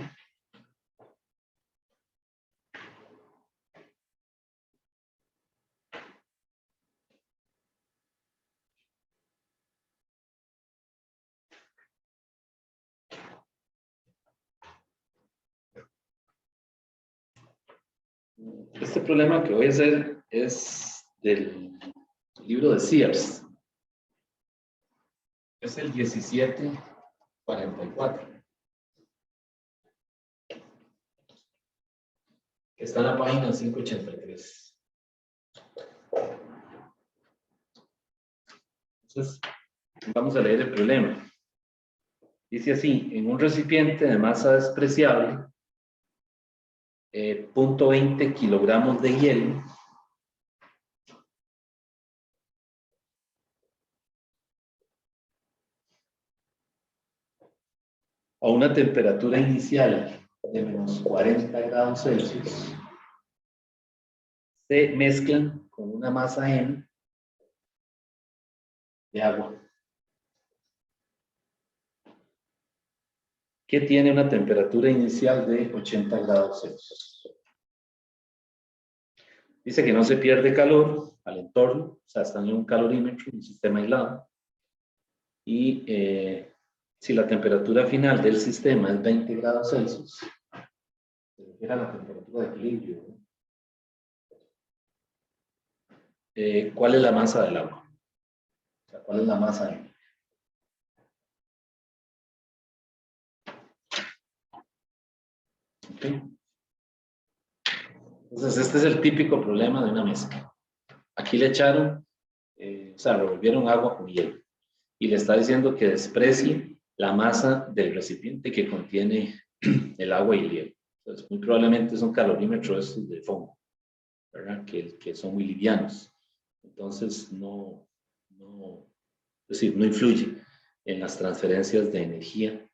Este problema que voy a hacer es del libro de Sears. Es el 1744. Que está en la página 583. Entonces, vamos a leer el problema. Dice así: en un recipiente de masa despreciable, 0.20 kilogramos de hielo, a una temperatura inicial de menos 40 grados Celsius, se mezclan con una masa M de agua, que tiene una temperatura inicial de 80 grados Celsius. Dice que no se pierde calor al entorno, o sea, están en un calorímetro, un sistema aislado, y si la temperatura final del sistema es 20 grados Celsius, se refiere a la temperatura de equilibrio, ¿no? ¿Cuál es la masa del agua? O sea, ¿cuál es la masa de agua? Okay. Entonces, este es el típico problema de una mezcla. Aquí le echaron, o sea, revolvieron agua con hielo y le está diciendo que desprecie la masa del recipiente que contiene el agua y el hielo. Entonces, muy probablemente es un calorímetro estos de fondo, ¿verdad? Que son muy livianos. Entonces, es decir, no influye en las transferencias de energía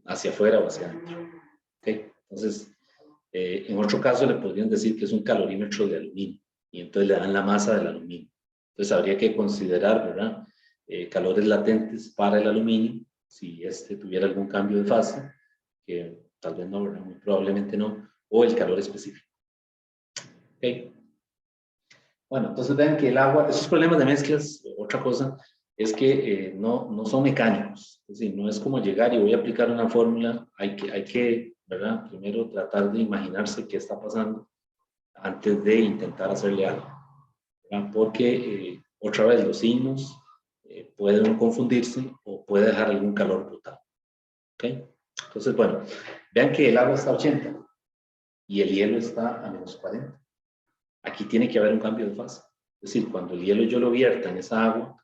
hacia afuera o hacia adentro. ¿Okay? Entonces, En otro caso le podrían decir que es un calorímetro de aluminio y entonces le dan la masa del aluminio. Entonces habría que considerar, ¿verdad? Calores latentes para el aluminio, si este tuviera algún cambio de fase, que tal vez no, ¿verdad? Muy probablemente no, o el calor específico. ¿Ok? Bueno, entonces vean que el agua, esos problemas de mezclas, otra cosa, es que no son mecánicos. Es decir, no es como llegar y voy a aplicar una fórmula, hay que, ¿verdad? Primero tratar de imaginarse qué está pasando antes de intentar hacerle algo, ¿verdad? Porque otra vez los signos pueden confundirse o puede dejar algún calor brutal. ¿Ok? Entonces, bueno, vean que el agua está a 80 y el hielo está a menos 40. Aquí tiene que haber un cambio de fase. Es decir, cuando el hielo yo lo vierta en esa agua,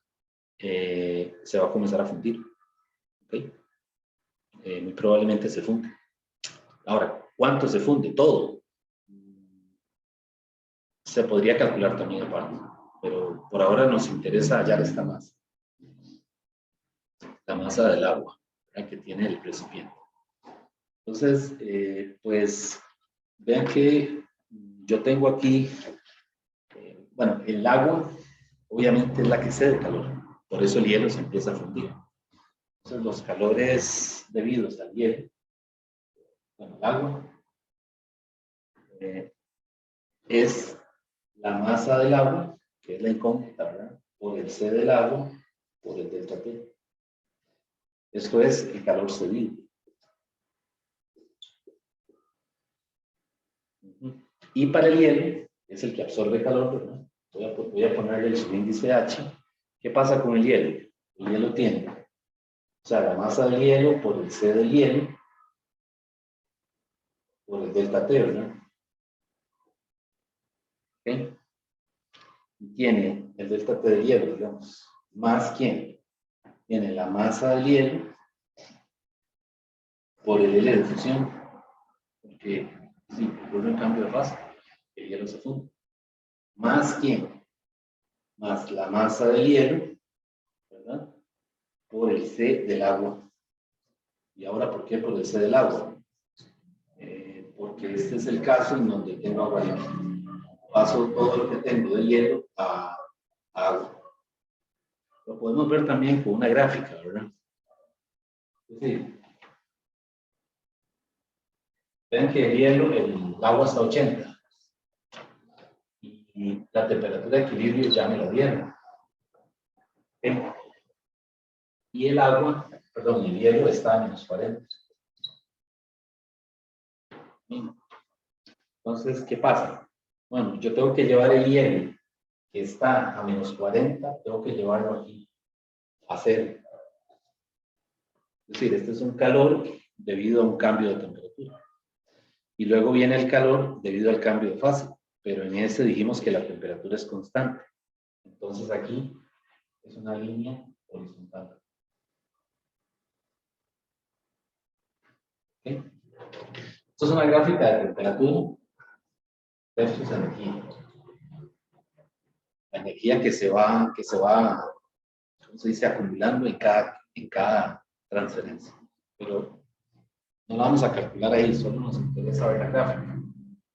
se va a comenzar a fundir. ¿Okay? Muy probablemente se funde. Ahora, ¿cuánto se funde? Todo. Se podría calcular también aparte, pero por ahora nos interesa hallar esta masa. La masa del agua, ¿verdad? Que tiene el recipiente. Entonces, pues, vean que yo tengo aquí, bueno, el agua obviamente es la que cede calor, por eso el hielo se empieza a fundir. Entonces, los calores debidos al hielo, bueno, el agua, es la masa del agua, que es la incógnita, ¿verdad? Por el C del agua, por el delta T. Esto es el calor cedido. Y para el hielo, es el que absorbe calor, ¿verdad? Voy a ponerle el subíndice H. ¿Qué pasa con el hielo? El hielo tiene, o sea, la masa del hielo por el C del hielo, por el delta T, ¿verdad? ¿Ok? Y tiene el delta T del hielo, digamos, más ¿quién? Tiene la masa del hielo por el L de fusión, porque si ocurre un cambio de fase, el hielo se funde. Más ¿quién? Más la masa del hielo, ¿verdad? Por el C del agua. ¿Y ahora por qué por el C del agua? Porque este es el caso en donde tengo agua líquida. Paso todo lo que tengo de hielo a agua. Lo podemos ver también con una gráfica, ¿verdad? Es decir, ven que el hielo, el agua está a 80 y la temperatura de equilibrio ya me la dieron. ¿Okay? Y el agua, perdón, el hielo está a menos 40. Entonces, ¿qué pasa? Bueno, yo tengo que llevar el hielo que está a menos 40, tengo que llevarlo aquí a 0. Es decir, este es un calor debido a un cambio de temperatura. Y luego viene el calor debido al cambio de fase. Pero en este dijimos que la temperatura es constante. Entonces aquí es una línea horizontal. ¿Okay? Esto es una gráfica de temperatura versus energía. La energía que se va, ¿cómo se dice?, acumulando en cada transferencia. Pero no la vamos a calcular ahí, solo nos interesa ver la gráfica.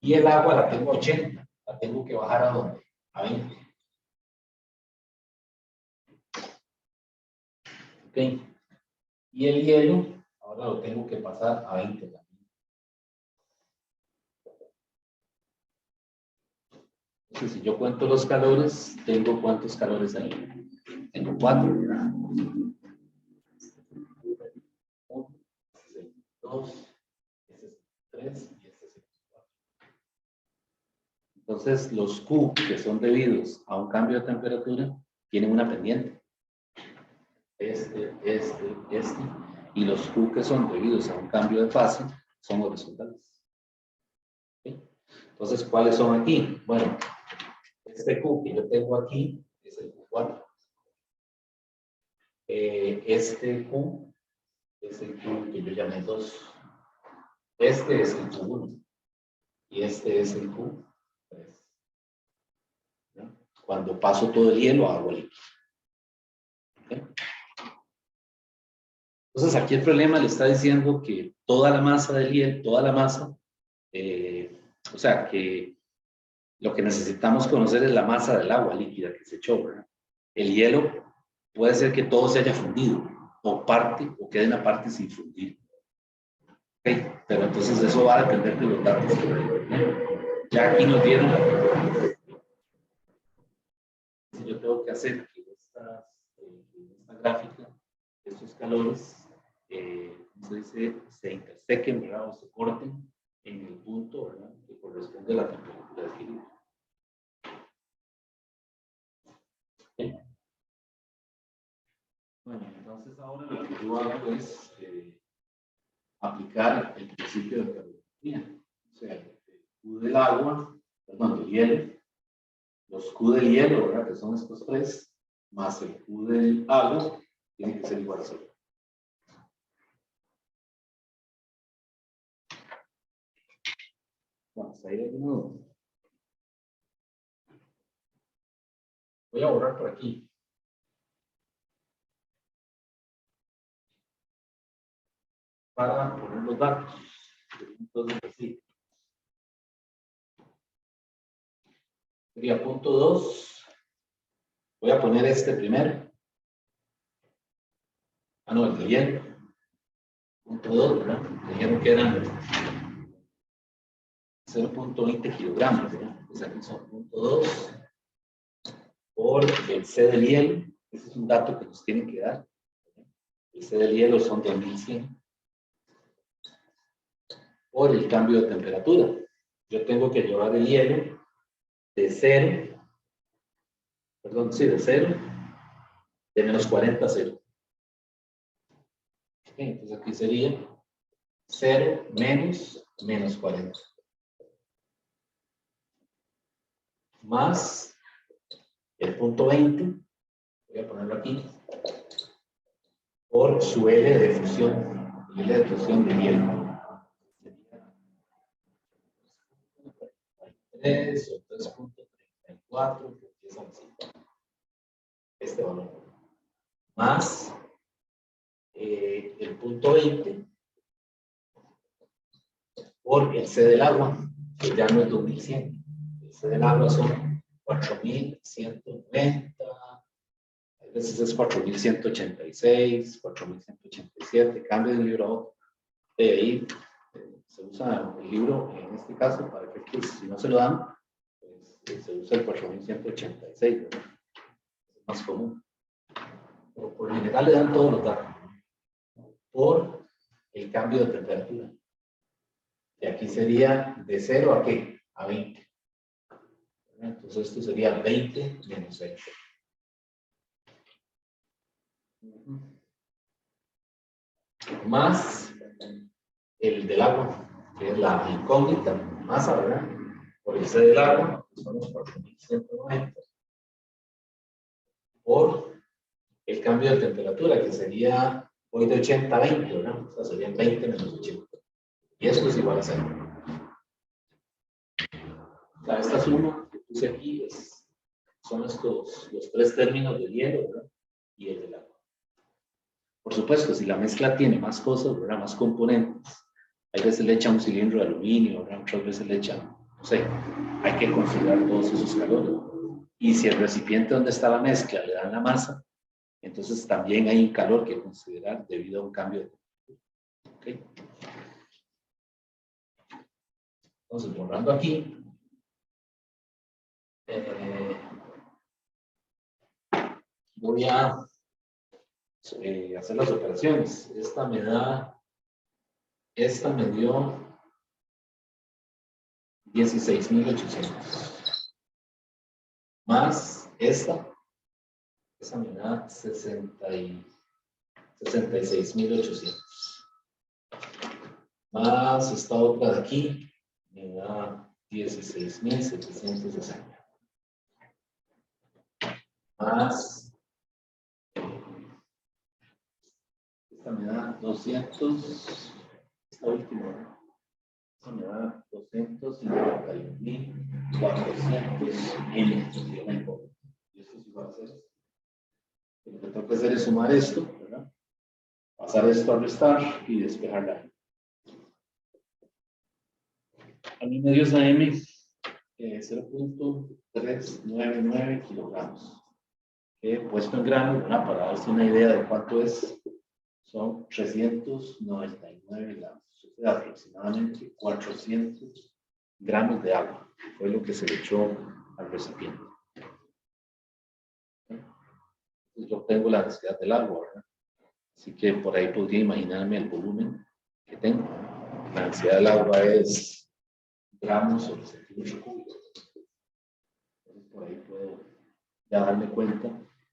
Y el agua la tengo a 80, la tengo que bajar ¿a dónde? A 20. ¿Ok? Y el hielo, ahora lo tengo que pasar a 20 también. Entonces, si yo cuento los calores, tengo ¿cuántos calores ahí? Tengo 4, ¿verdad? 1, 2, este es 3 y este es 4. Entonces, los Q que son debidos a un cambio de temperatura tienen una pendiente. Este, y los Q que son debidos a un cambio de fase son horizontales. ¿Okay? Entonces, ¿cuáles son aquí? Bueno, este Q que yo tengo aquí es el Q4. Este Q es el Q que yo llamé 2. Este es el Q1 y este es el Q3. ¿No? Cuando paso todo el hielo a agua líquida. ¿Okay? Entonces aquí el problema le está diciendo que toda la masa del hielo, toda la masa o sea, que lo que necesitamos conocer es la masa del agua líquida que se echó, ¿verdad? El hielo puede ser que todo se haya fundido, o parte, o quede una parte sin fundir. ¿Okay? Pero entonces eso va a depender de los datos que me ya aquí nos dieron si yo tengo que hacer que esta gráfica, estos calores, ¿cómo se dice? Se intersequen, ¿verdad? O se corten en el punto, ¿verdad? Que corresponde a la temperatura de equilibrio. ¿Okay? Bueno, entonces ahora lo que yo hago es aplicar el principio de termodinámica. O sea, el Q del agua, perdón, del hielo, los Q del hielo, ¿verdad? Que son estos tres, más el Q del agua, tiene que ser igual a 0. Vamos a ir de nuevo. Voy a borrar por aquí. Para poner los datos. Entonces, así. Sería punto 2. Voy a poner este primero. Ah, no, el de hielo. Punto 2, ¿verdad? Dijeron que eran 0.20 kilogramos, ¿verdad? Pues aquí son punto 2 por el C del hielo. Ese es un dato que nos tienen que dar. El C del hielo son 2100. Por el cambio de temperatura. Yo tengo que llevar el hielo de 0, perdón, sí, de 0, de menos 40 a 0. Okay, entonces aquí sería 0 menos 40. Más el punto 20, voy a ponerlo aquí, por su L de fusión, L de fusión de hielo. 3 o 3.34, que empiezan así. Este valor. Más el punto 20 por el C del agua, que ya no es 2100. El C del agua son 4190, a veces es 4186, 4187, cambia de un libro a otro. De ahí se usa el libro, en este caso, para que si no se lo dan, pues, se usa el 4186, ¿verdad? Es más común. Pero por lo general le dan todos los datos por el cambio de temperatura. Y aquí sería de 0 a ¿qué? A 20. Entonces esto sería 20 menos 20. Más el del agua, que es la incógnita, masa, ¿verdad? Por el C del agua, que son los 4190. Por el cambio de temperatura, que sería hoy de 80 a 20, ¿verdad? O sea, serían 20 menos 80. Y esto es igual a 0. O sea, esta suma que puse aquí son estos, los tres términos del hielo, ¿verdad? Y el del agua. Por supuesto, si la mezcla tiene más cosas, ¿verdad? Más componentes, a veces le echan un cilindro de aluminio, ¿verdad? Otras veces le echan, no sé, hay que considerar todos esos calores. Y si el recipiente donde está la mezcla le dan la masa, entonces también hay un calor que considerar debido a un cambio de temperatura. ¿Okay? Entonces, borrando aquí, voy a hacer las operaciones. Esta me dio 16.800. Más esa me da 66.800. Más esta otra de aquí me da 16.760. Más esta me da 200. Esta última, esta me da 251.400 y esto sí va a ser. Lo que tengo que hacer es sumar esto, ¿verdad? Pasar esto a restar y despejar la. A mí me dio esa M 0.399 kilogramos. Que puesto en gramos, ¿verdad? Para darse una idea de cuánto es, son 399 gramos. O sea, aproximadamente 400 gramos de agua. Fue lo que se le echó al recipiente. Entonces yo tengo la densidad del agua, ¿verdad? Así que por ahí podría imaginarme el volumen que tengo. La densidad del agua es gramos sobre centímetro cúbico. Entonces por ahí puedo ya darme cuenta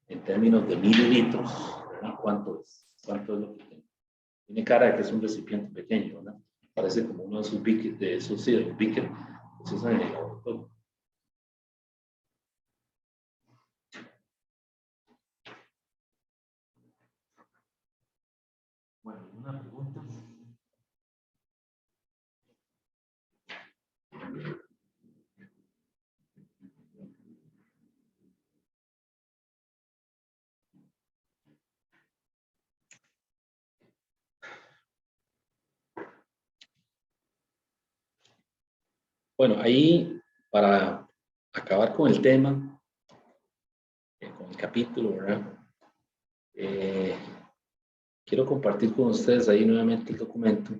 en términos de mililitros, ¿verdad? ¿Cuánto es lo que tengo? Tiene cara de que es un recipiente pequeño, ¿verdad? Parece como uno de esos beakers, de esos beakers que se usan en el laboratorio. Bueno, una pregunta. Bueno, ahí para acabar con el tema, con el capítulo, ¿verdad? Quiero compartir con ustedes ahí nuevamente el documento.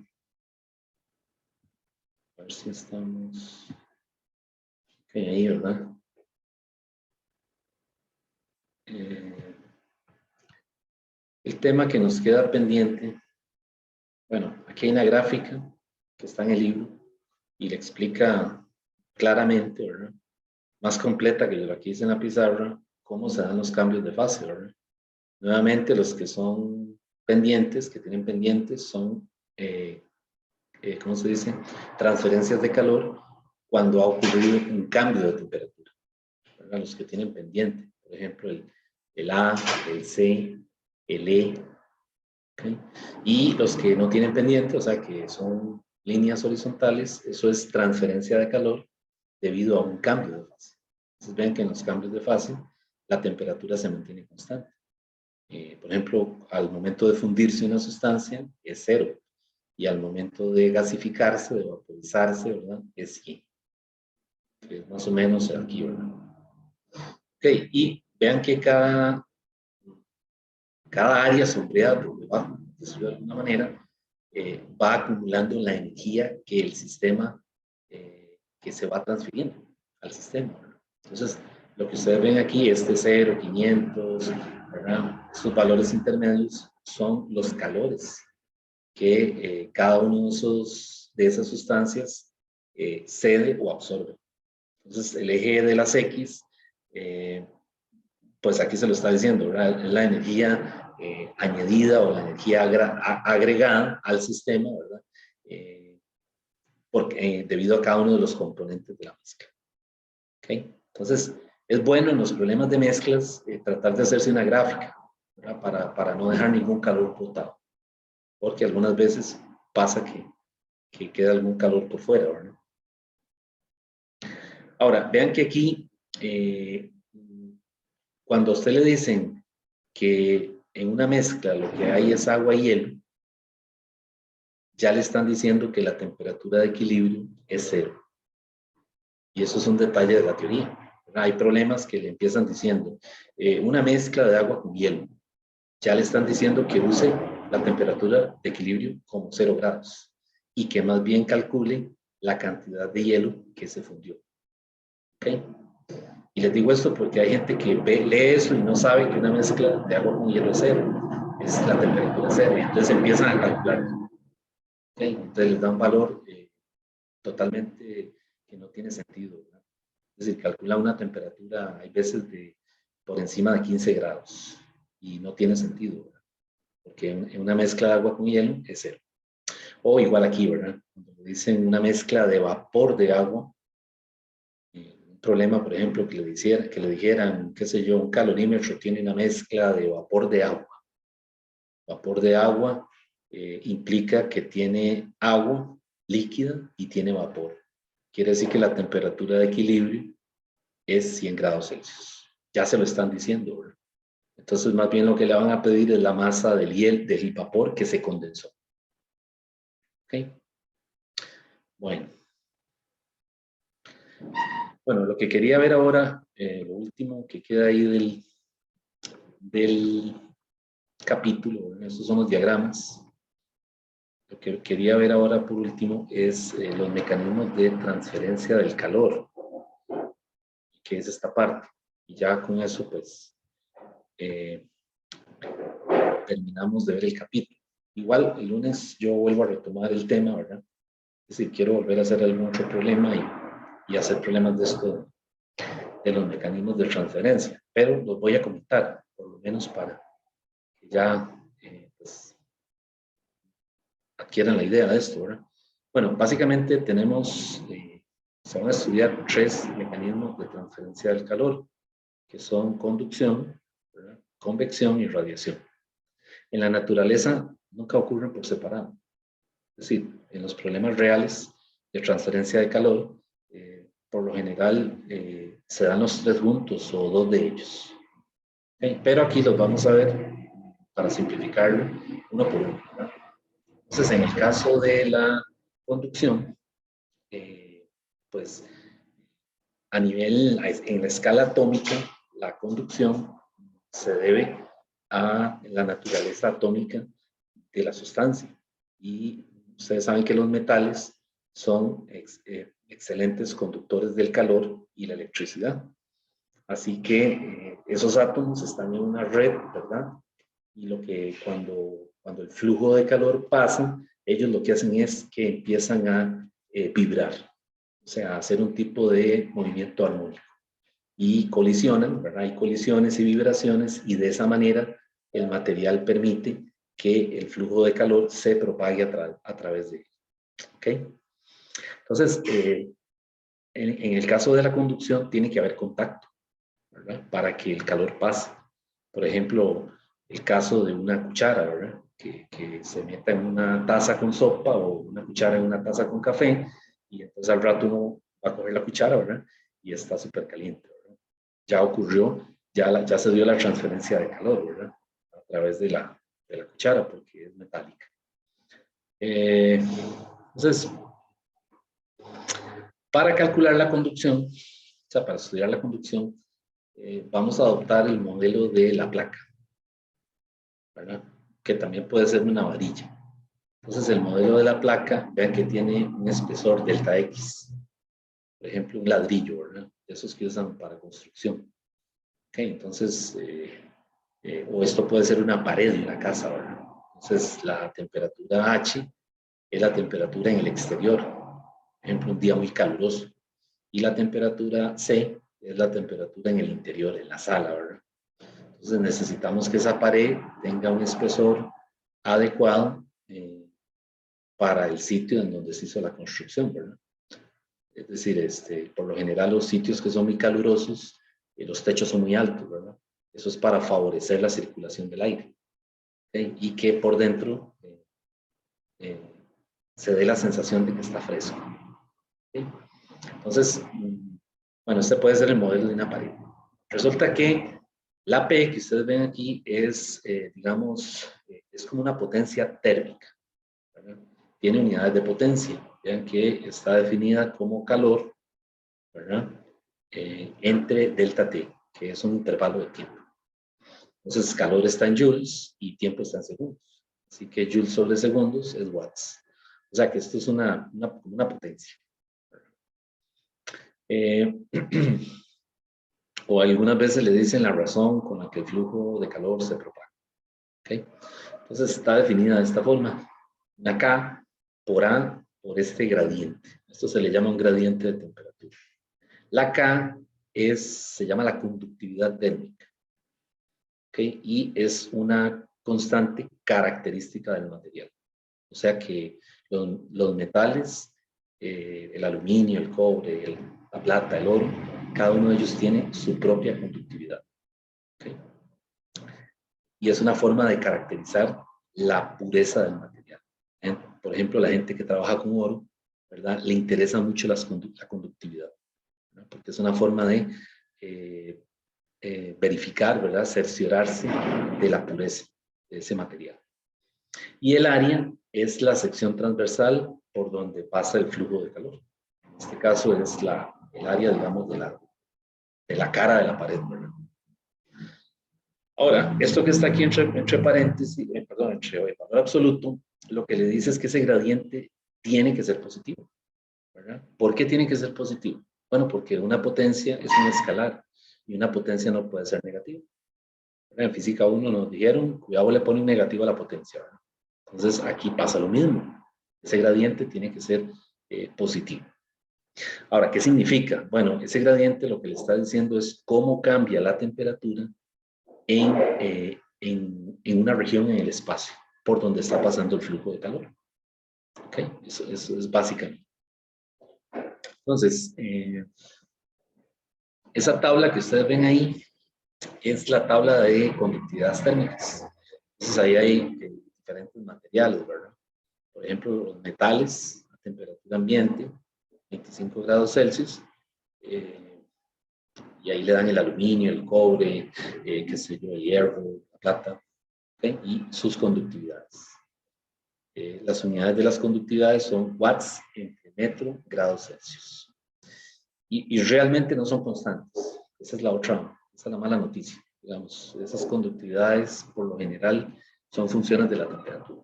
A ver si estamos... Ok, ahí, ¿verdad? El tema que nos queda pendiente, bueno, aquí hay una gráfica que está en el libro y le explica claramente, ¿verdad? Más completa que lo que hice en la pizarra, cómo se dan los cambios de fase, ¿verdad? Nuevamente, los que son pendientes, que tienen pendientes, son, ¿cómo se dice? Transferencias de calor cuando ha ocurrido un cambio de temperatura, ¿verdad? Los que tienen pendiente, por ejemplo, el A, el C, el E, ¿okay? Y los que no tienen pendiente, o sea, que son líneas horizontales, eso es transferencia de calor debido a un cambio de fase. Entonces ven que en los cambios de fase la temperatura se mantiene constante. Por ejemplo, al momento de fundirse una sustancia es 0 y al momento de gasificarse, de vaporizarse, ¿verdad? Es 100. Que es más o menos aquí, ¿verdad? Ok, y vean que cada área sombreada por debajo, de alguna manera, va acumulando la energía que el sistema, que se va transfiriendo al sistema, ¿verdad? Entonces, lo que ustedes ven aquí, 0, 500, ¿verdad? Estos valores intermedios son los calores que cada uno de esas sustancias cede o absorbe. Entonces, el eje de las X, pues aquí se lo está diciendo, ¿verdad? Es la energía añadida o la energía agregada al sistema, ¿verdad? Debido a cada uno de los componentes de la mezcla. ¿Okay? Entonces, es bueno en los problemas de mezclas tratar de hacerse una gráfica, ¿verdad? Para no dejar ningún calor botado, porque algunas veces pasa que queda algún calor por fuera, ¿verdad? Ahora, vean que aquí, cuando a usted le dicen que en una mezcla lo que hay es agua y hielo, ya le están diciendo que la temperatura de equilibrio es 0. Y eso es un detalle de la teoría. Hay problemas que le empiezan diciendo una mezcla de agua con hielo. Ya le están diciendo que use la temperatura de equilibrio como 0 grados y que más bien calcule la cantidad de hielo que se fundió. ¿Okay? Y les digo esto porque hay gente que lee eso y no sabe que una mezcla de agua con hielo es 0. Es la temperatura 0. Y entonces empiezan a calcular. ¿Okay? Entonces les da un valor totalmente que no tiene sentido, ¿verdad? Es decir, calcula una temperatura, hay veces por encima de 15 grados y no tiene sentido, ¿verdad? Porque en una mezcla de agua con hielo es 0. O igual aquí, ¿verdad? Cuando dicen una mezcla de vapor de agua, un problema, por ejemplo, que le dijeran, qué sé yo, un calorímetro tiene una mezcla de vapor de agua. Vapor de agua implica que tiene agua líquida y tiene vapor. Quiere decir que la temperatura de equilibrio es 100 grados Celsius. Ya se lo están diciendo, ¿verdad? Entonces, más bien lo que le van a pedir es la masa del vapor que se condensó. ¿Ok? Bueno. Bueno, lo que quería ver ahora, lo último que queda ahí del capítulo, ¿verdad? Estos son los diagramas. Lo que quería ver ahora por último es los mecanismos de transferencia del calor, que es esta parte. Y ya con eso, pues, terminamos de ver el capítulo. Igual, el lunes yo vuelvo a retomar el tema, ¿verdad? Es decir, quiero volver a hacer algún otro problema y hacer problemas de esto, de los mecanismos de transferencia. Pero los voy a comentar, por lo menos para que ya pues, adquieran la idea de esto, ¿verdad? Bueno, básicamente tenemos, se van a estudiar 3 mecanismos de transferencia del calor, que son conducción, ¿verdad? Convección y radiación. En la naturaleza nunca ocurren por separado. Es decir, en los problemas reales de transferencia de calor, por lo general se dan los 3 juntos o 2 de ellos. ¿Okay? Pero aquí los vamos a ver para simplificarlo uno por uno, ¿verdad? Entonces, en el caso de la conducción, pues a nivel, en la escala atómica, la conducción se debe a la naturaleza atómica de la sustancia. Y ustedes saben que los metales son excelentes conductores del calor y la electricidad. Así que esos átomos están en una red, ¿verdad? Y lo que cuando el flujo de calor pasa, ellos lo que hacen es que empiezan a vibrar, o sea, a hacer un tipo de movimiento armónico. Y colisionan, ¿verdad? Hay colisiones y vibraciones y de esa manera el material permite que el flujo de calor se propague a través de él. ¿Ok? Entonces, en el caso de la conducción tiene que haber contacto, ¿verdad? Para que el calor pase. Por ejemplo, el caso de una cuchara, ¿verdad? Que se meta en una taza con sopa o una cuchara en una taza con café y entonces al rato uno va a coger la cuchara, ¿verdad? Y está súper caliente, ¿verdad? Ya ocurrió, ya se dio la transferencia de calor, ¿verdad? A través de la cuchara porque es metálica. Entonces, para calcular la conducción, o sea, para estudiar la conducción, vamos a adoptar el modelo de la placa, ¿verdad? Que también puede ser una varilla. Entonces, el modelo de la placa, vean que tiene un espesor delta X. Por ejemplo, un ladrillo, ¿verdad? De esos que usan para construcción. Ok, entonces, o esto puede ser una pared de una casa, ¿verdad? Entonces, la temperatura H es la temperatura en el exterior. Por ejemplo, un día muy caluroso. Y la temperatura C es la temperatura en el interior, en la sala, ¿verdad? Entonces necesitamos que esa pared tenga un espesor adecuado para el sitio en donde se hizo la construcción, ¿verdad? Es decir, por lo general los sitios que son muy calurosos, los techos son muy altos, ¿verdad? Eso es para favorecer la circulación del aire, ¿okay? Y que por dentro se dé la sensación de que está fresco. ¿Okay? Entonces, bueno, este puede ser el modelo de una pared. Resulta que la P que ustedes ven aquí es, digamos, es como una potencia térmica, ¿verdad? Tiene unidades de potencia. Vean que está definida como calor, ¿verdad? Entre delta T, que es un intervalo de tiempo. Entonces, calor está en joules y tiempo está en segundos. Así que joules sobre segundos es watts. O sea que esto es una potencia. O algunas veces le dicen la razón con la que el flujo de calor se propaga. ¿Okay? Entonces está definida de esta forma. Una K por A por este gradiente. Esto se le llama un gradiente de temperatura. La K se llama la conductividad térmica. ¿Okay? Y es una constante característica del material. O sea que los metales, el aluminio, el cobre, la plata, el oro, cada uno de ellos tiene su propia conductividad. ¿Okay? Y es una forma de caracterizar la pureza del material. Por ejemplo, la gente que trabaja con oro, ¿verdad? Le interesa mucho la conductividad, ¿verdad? Porque es una forma de verificar, ¿verdad? Cerciorarse de la pureza de ese material. Y el área es la sección transversal por donde pasa el flujo de calor. En este caso es la el área, digamos, de la cara de la pared, ¿verdad? Ahora, esto que está aquí entre paréntesis, perdón, entre valor absoluto, lo que le dice es que ese gradiente tiene que ser positivo, ¿verdad? ¿Por qué tiene que ser positivo? Bueno, porque una potencia es un escalar y una potencia no puede ser negativa. En física 1 nos dijeron, cuidado, le pone un negativo a la potencia, ¿verdad? Entonces aquí pasa lo mismo. Ese gradiente tiene que ser positivo. Ahora, ¿qué significa? Bueno, ese gradiente lo que le está diciendo es cómo cambia la temperatura en una región en el espacio por donde está pasando el flujo de calor. ¿Ok? Eso es básicamente. Entonces, esa tabla que ustedes ven ahí es la tabla de conductividades térmicas. Entonces, ahí hay diferentes materiales, ¿verdad? Por ejemplo, los metales a temperatura ambiente, 25 grados Celsius, y ahí le dan el aluminio, el cobre, qué sé yo, el hierro, la plata, ¿okay? Y sus conductividades. Las unidades de las conductividades son watts entre metro grados Celsius. Y realmente no son constantes. Esa es la mala noticia. Digamos, esas conductividades por lo general son funciones de la temperatura,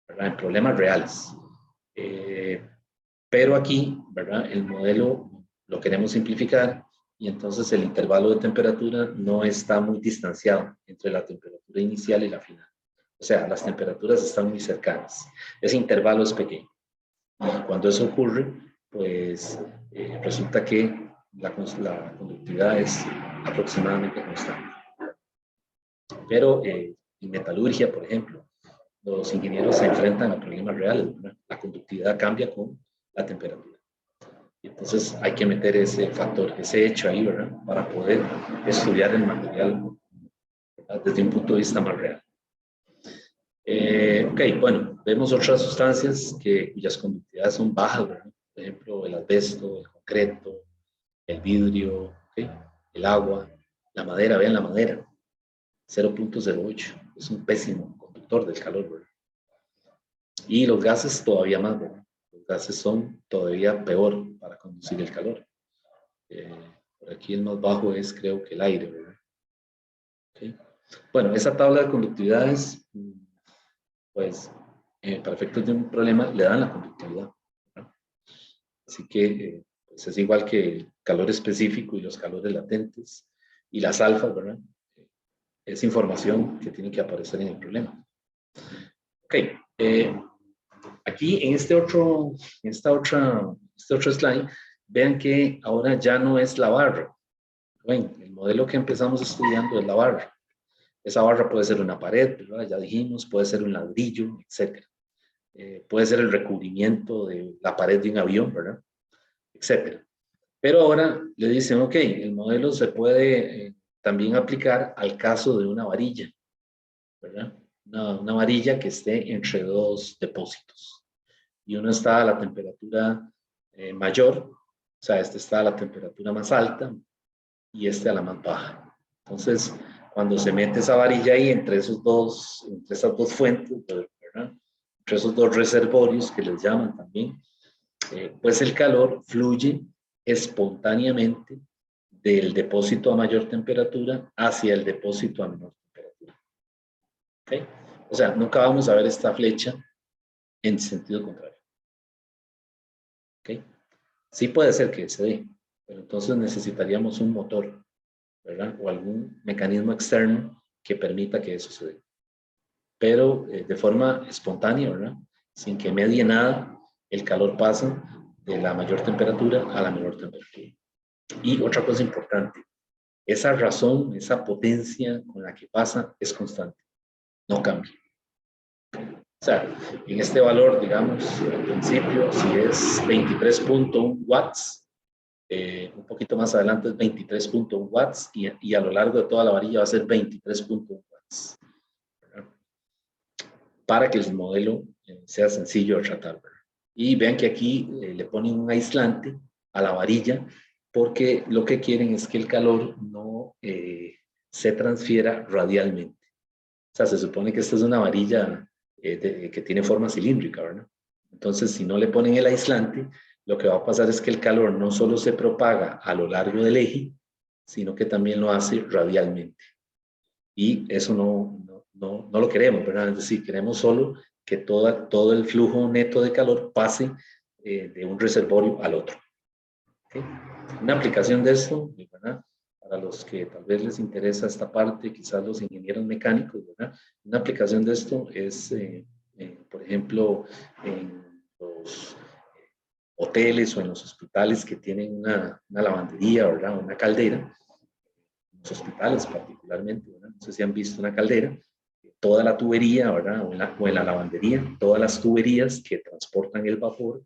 ¿verdad? En problemas reales. Pero aquí, ¿verdad? El modelo lo queremos simplificar y entonces el intervalo de temperatura no está muy distanciado entre la temperatura inicial y la final. O sea, las temperaturas están muy cercanas. Ese intervalo es pequeño. Y cuando eso ocurre, pues resulta que la conductividad es aproximadamente constante. Pero en metalurgia, por ejemplo, los ingenieros se enfrentan a problemas reales, ¿verdad? La conductividad cambia con la temperatura. Y entonces hay que meter ese factor, ese hecho ahí, ¿verdad? Para poder estudiar el material, ¿verdad? Desde un punto de vista más real. Ok, bueno, vemos otras sustancias cuyas conductividades son bajas, ¿verdad? Por ejemplo, el asbesto, el concreto, el vidrio, ¿okay? El agua, la madera, vean la madera, 0.08, es un pésimo conductor del calor, ¿verdad? Y los gases todavía más, ¿verdad? Los gases son todavía peor para conducir el calor. Por aquí el más bajo es, creo que el aire, ¿verdad? Okay. Bueno, esa tabla de conductividades, pues, para efectos de un problema, le dan la conductividad, ¿verdad? Así que, pues es igual que el calor específico y los calores latentes y las alfas, ¿verdad? Es información que tiene que aparecer en el problema. Ok, aquí en este otro slide, vean que ahora ya no es la barra. Bueno, el modelo que empezamos estudiando es la barra. Esa barra puede ser una pared, ¿verdad? Ya dijimos, puede ser un ladrillo, etc. Puede ser el recubrimiento de la pared de un avión, ¿verdad? Etc. Pero ahora le dicen, ok, el modelo se puede también aplicar al caso de una varilla, ¿verdad? Una varilla que esté entre dos depósitos. Y uno está a la temperatura mayor, o sea, este está a la temperatura más alta y este a la más baja. Entonces, cuando se mete esa varilla ahí entre esas dos fuentes, ¿verdad? Entre esos dos reservorios que les llaman también, pues el calor fluye espontáneamente del depósito a mayor temperatura hacia el depósito a menor temperatura. ¿Okay? O sea, nunca vamos a ver esta flecha en sentido contrario. ¿Okay? Sí puede ser que se dé, pero entonces necesitaríamos un motor, ¿verdad? O algún mecanismo externo que permita que eso se dé. Pero de forma espontánea, ¿verdad? Sin que medie nada, el calor pasa de la mayor temperatura a la menor temperatura. Y otra cosa importante, esa razón, esa potencia con la que pasa es constante, no cambia. O sea, en este valor, digamos, al principio, si es 23.1 watts, un poquito más adelante es 23.1 watts y a lo largo de toda la varilla va a ser 23.1 watts. ¿Verdad? Para que el modelo sea sencillo de tratar, ¿verdad? Y vean que aquí le ponen un aislante a la varilla porque lo que quieren es que el calor no se transfiera radialmente. O sea, se supone que esta es una varilla que tiene forma cilíndrica, ¿verdad? Entonces, si no le ponen el aislante, lo que va a pasar es que el calor no solo se propaga a lo largo del eje, sino que también lo hace radialmente. Y eso no lo queremos, ¿verdad? Es decir, queremos solo que todo el flujo neto de calor pase de un reservorio al otro. ¿Okay? Una aplicación de esto, ¿verdad? Para los que tal vez les interesa esta parte, quizás los ingenieros mecánicos, ¿verdad? Una aplicación de esto es, por ejemplo, en los hoteles o en los hospitales que tienen una lavandería, ¿verdad? Una caldera, en los hospitales particularmente, ¿verdad? No sé si han visto una caldera, toda la tubería, ¿verdad? O en la lavandería, todas las tuberías que transportan el vapor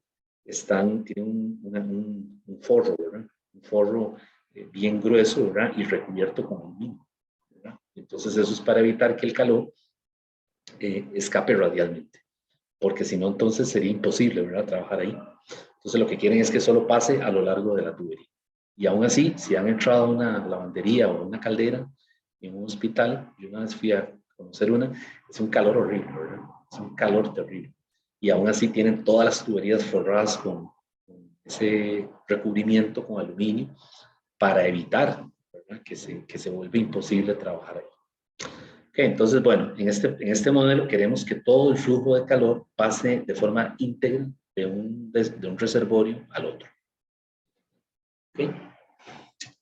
tienen un forro, ¿verdad? Un forro bien grueso, ¿verdad? Y recubierto con aluminio, ¿verdad? Entonces eso es para evitar que el calor escape radialmente, porque si no, entonces sería imposible, ¿verdad? Trabajar ahí. Entonces lo que quieren es que solo pase a lo largo de la tubería. Y aún así, si han entrado a una lavandería o una caldera en un hospital, yo una vez fui a conocer una, es un calor horrible, ¿verdad? Es un calor terrible. Y aún así tienen todas las tuberías forradas con ese recubrimiento con aluminio para evitar, ¿verdad? Que se vuelva imposible trabajar ahí. Okay, entonces, bueno, en este modelo queremos que todo el flujo de calor pase de forma íntegra de un reservorio al otro. Okay.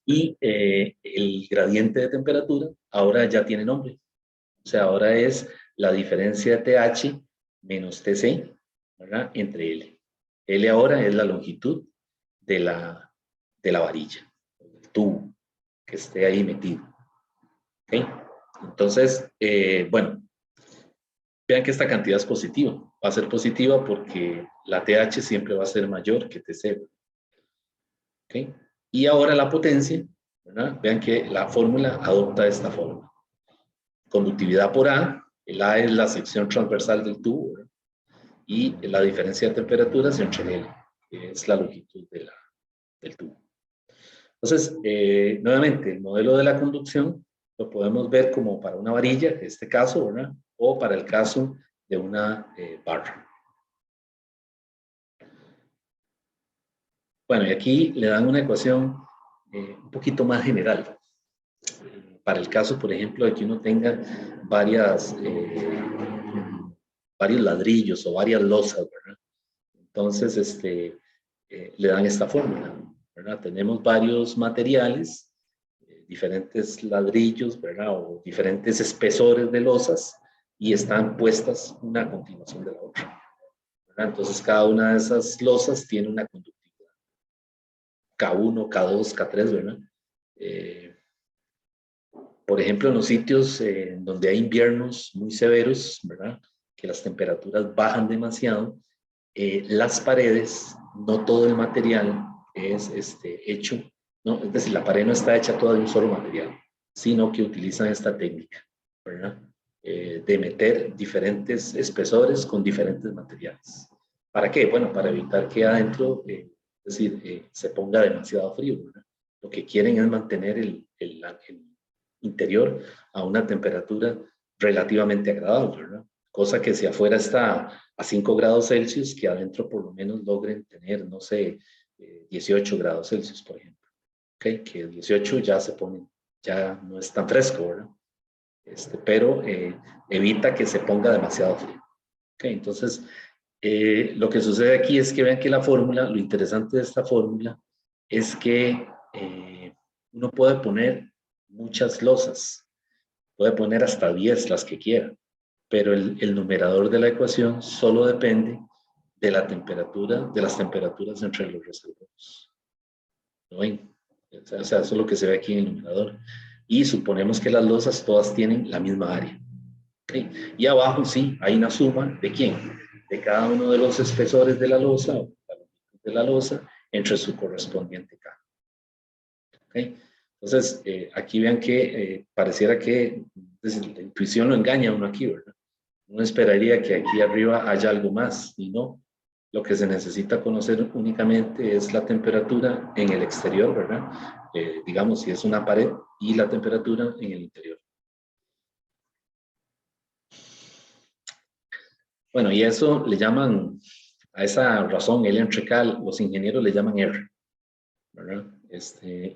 Y el gradiente de temperatura ahora ya tiene nombre. O sea, ahora es la diferencia de TH menos TC, ¿verdad? Entre L. L ahora es la longitud de la varilla, del tubo que esté ahí metido. ¿Okay? Entonces, bueno, vean que esta cantidad es positiva. Va a ser positiva porque la TH siempre va a ser mayor que TC. ¿Okay? Y ahora la potencia, ¿verdad? Vean que la fórmula adopta esta fórmula. Conductividad por A, el A es la sección transversal del tubo, ¿verdad? Y la diferencia de temperaturas entre L, que es la longitud del tubo. Entonces, nuevamente, el modelo de la conducción lo podemos ver como para una varilla, en este caso, ¿verdad? O para el caso de una barra. Bueno, y aquí le dan una ecuación un poquito más general. Para el caso, por ejemplo, de que uno tenga varios ladrillos o varias losas, ¿verdad? Entonces, le dan esta fórmula, ¿verdad? Tenemos varios materiales, diferentes ladrillos, ¿verdad? O diferentes espesores de losas y están puestas una a continuación de la otra, ¿verdad? Entonces, cada una de esas losas tiene una conductividad. K1, K2, K3, ¿verdad? Por ejemplo, en los sitios donde hay inviernos muy severos, ¿verdad? Que las temperaturas bajan demasiado, las paredes, no todo el material es hecho, ¿no? Es decir, la pared no está hecha toda de un solo material, sino que utilizan esta técnica, ¿verdad? De meter diferentes espesores con diferentes materiales. ¿Para qué? Bueno, para evitar que adentro, es decir, se ponga demasiado frío, ¿verdad? Lo que quieren es mantener el interior a una temperatura relativamente agradable, ¿verdad? Cosa que si afuera está a 5 grados Celsius, que adentro por lo menos logren tener, no sé, 18 grados Celsius, por ejemplo. ¿Okay? Que 18 ya se pone, ya no es tan fresco, ¿verdad? Pero evita que se ponga demasiado frío. ¿Okay? Entonces, lo que sucede aquí es que vean que la fórmula, lo interesante de esta fórmula es que uno puede poner muchas losas, puede poner hasta 10 las que quiera, pero el numerador de la ecuación solo depende de la temperatura, de las temperaturas entre los reservorios. ¿Lo ven? O sea, eso es lo que se ve aquí en el numerador. Y suponemos que las losas todas tienen la misma área. ¿Okay? Y abajo sí, hay una suma de quién, de cada uno de los espesores de la losa o la longitud de la losa entre su correspondiente K. ¿Okay? Entonces, aquí vean que pareciera que la intuición lo engaña a uno aquí, ¿verdad? Uno esperaría que aquí arriba haya algo más y no. Lo que se necesita conocer únicamente es la temperatura en el exterior, ¿verdad? Digamos, si es una pared, y la temperatura en el interior. Bueno, y eso le llaman, a esa razón, L entre K, los ingenieros le llaman R, ¿verdad?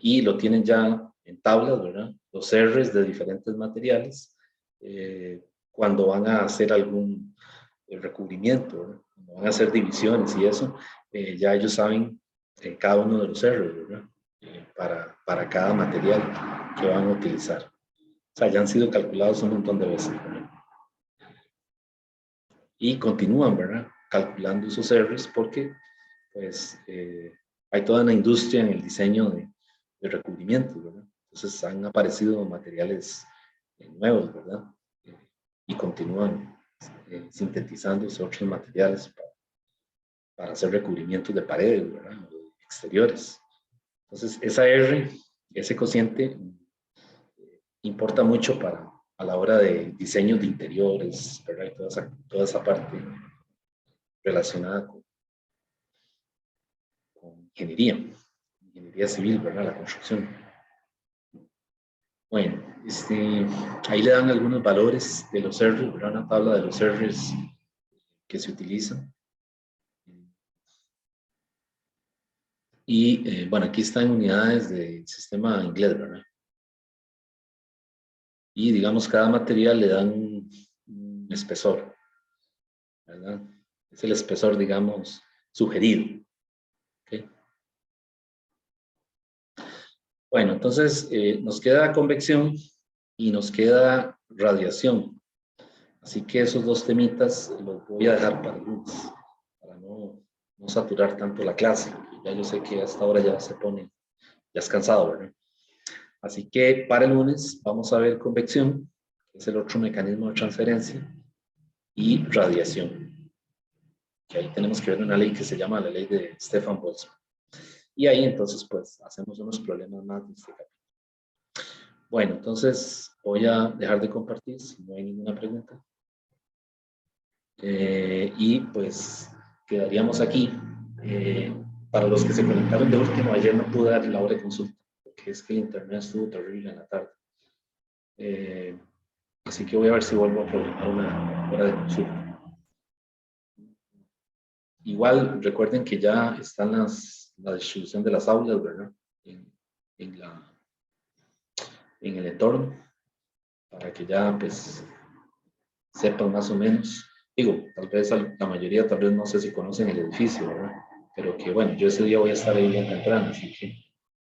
Y lo tienen ya en tablas, ¿verdad? Los R's de diferentes materiales, cuando van a hacer algún recubrimiento, ¿verdad? Cuando van a hacer divisiones y eso, ya ellos saben cada uno de los R's, ¿verdad? Para cada material que van a utilizar. O sea, ya han sido calculados un montón de veces, ¿verdad? Y continúan, ¿verdad? Calculando esos R's porque, pues, hay toda una industria en el diseño de recubrimientos, ¿verdad? Entonces han aparecido materiales nuevos, ¿verdad? Y continúan sintetizándose otros materiales para hacer recubrimientos de paredes, ¿verdad? O de exteriores. Entonces, esa R, ese cociente, importa mucho a la hora de diseño de interiores, ¿verdad? Y toda esa parte relacionada con ingeniería civil, ¿verdad? La construcción. Bueno, ahí le dan algunos valores de los R's, ¿verdad? Una tabla de los R's que se utilizan. Y bueno, aquí están unidades del sistema inglés, ¿verdad? Y digamos, cada material le dan un espesor, ¿verdad? Es el espesor, digamos, sugerido. ¿Okay? Bueno, entonces nos queda convección y nos queda radiación. Así que esos dos temitas los voy a dejar para el lunes, para no saturar tanto la clase. Ya yo sé que hasta ahora ya se pone, ya es cansado, ¿verdad? Así que para el lunes vamos a ver convección, que es el otro mecanismo de transferencia, y radiación. Que ahí tenemos que ver una ley que se llama la ley de Stefan Boltzmann. Y ahí entonces pues hacemos unos problemas más de este capítulo. Bueno, entonces voy a dejar de compartir si no hay ninguna pregunta. Y pues quedaríamos aquí. Para los que se conectaron de último, ayer no pude dar la hora de consulta, porque es que el internet estuvo terrible en la tarde. Así que voy a ver si vuelvo a programar una hora de consulta. Igual recuerden que ya están la distribución de las aulas, ¿verdad? En el entorno, para que ya pues sepan más o menos. Digo, tal vez la mayoría, tal vez no sé si conocen el edificio, ¿verdad? Pero que bueno, yo ese día voy a estar ahí bien temprano, así que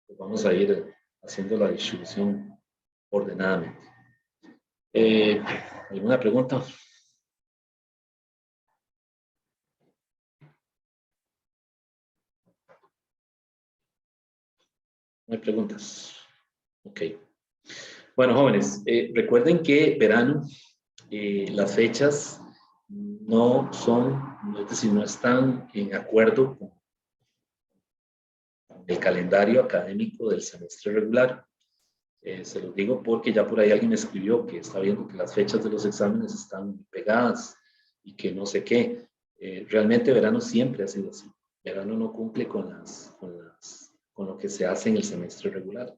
pues, vamos a ir haciendo la distribución ordenadamente. ¿Alguna pregunta? No hay preguntas. Ok. Bueno, jóvenes, recuerden que verano, las fechas no son, es decir, no están en acuerdo con el calendario académico del semestre regular. Se los digo porque ya por ahí alguien me escribió que está viendo que las fechas de los exámenes están pegadas y que no sé qué. Realmente verano siempre ha sido así. Verano no cumple con lo que se hace en el semestre regular.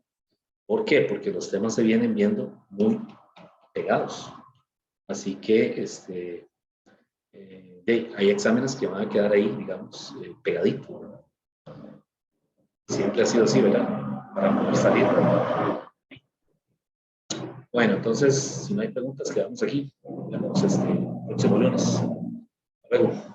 ¿Por qué? Porque los temas se vienen viendo muy pegados. Así que hay exámenes que van a quedar ahí, digamos, pegaditos, ¿verdad? Siempre ha sido así, ¿verdad? Para poder salir. Bueno, entonces, si no hay preguntas, quedamos aquí. Nos vemos próximo lunes. Hasta luego.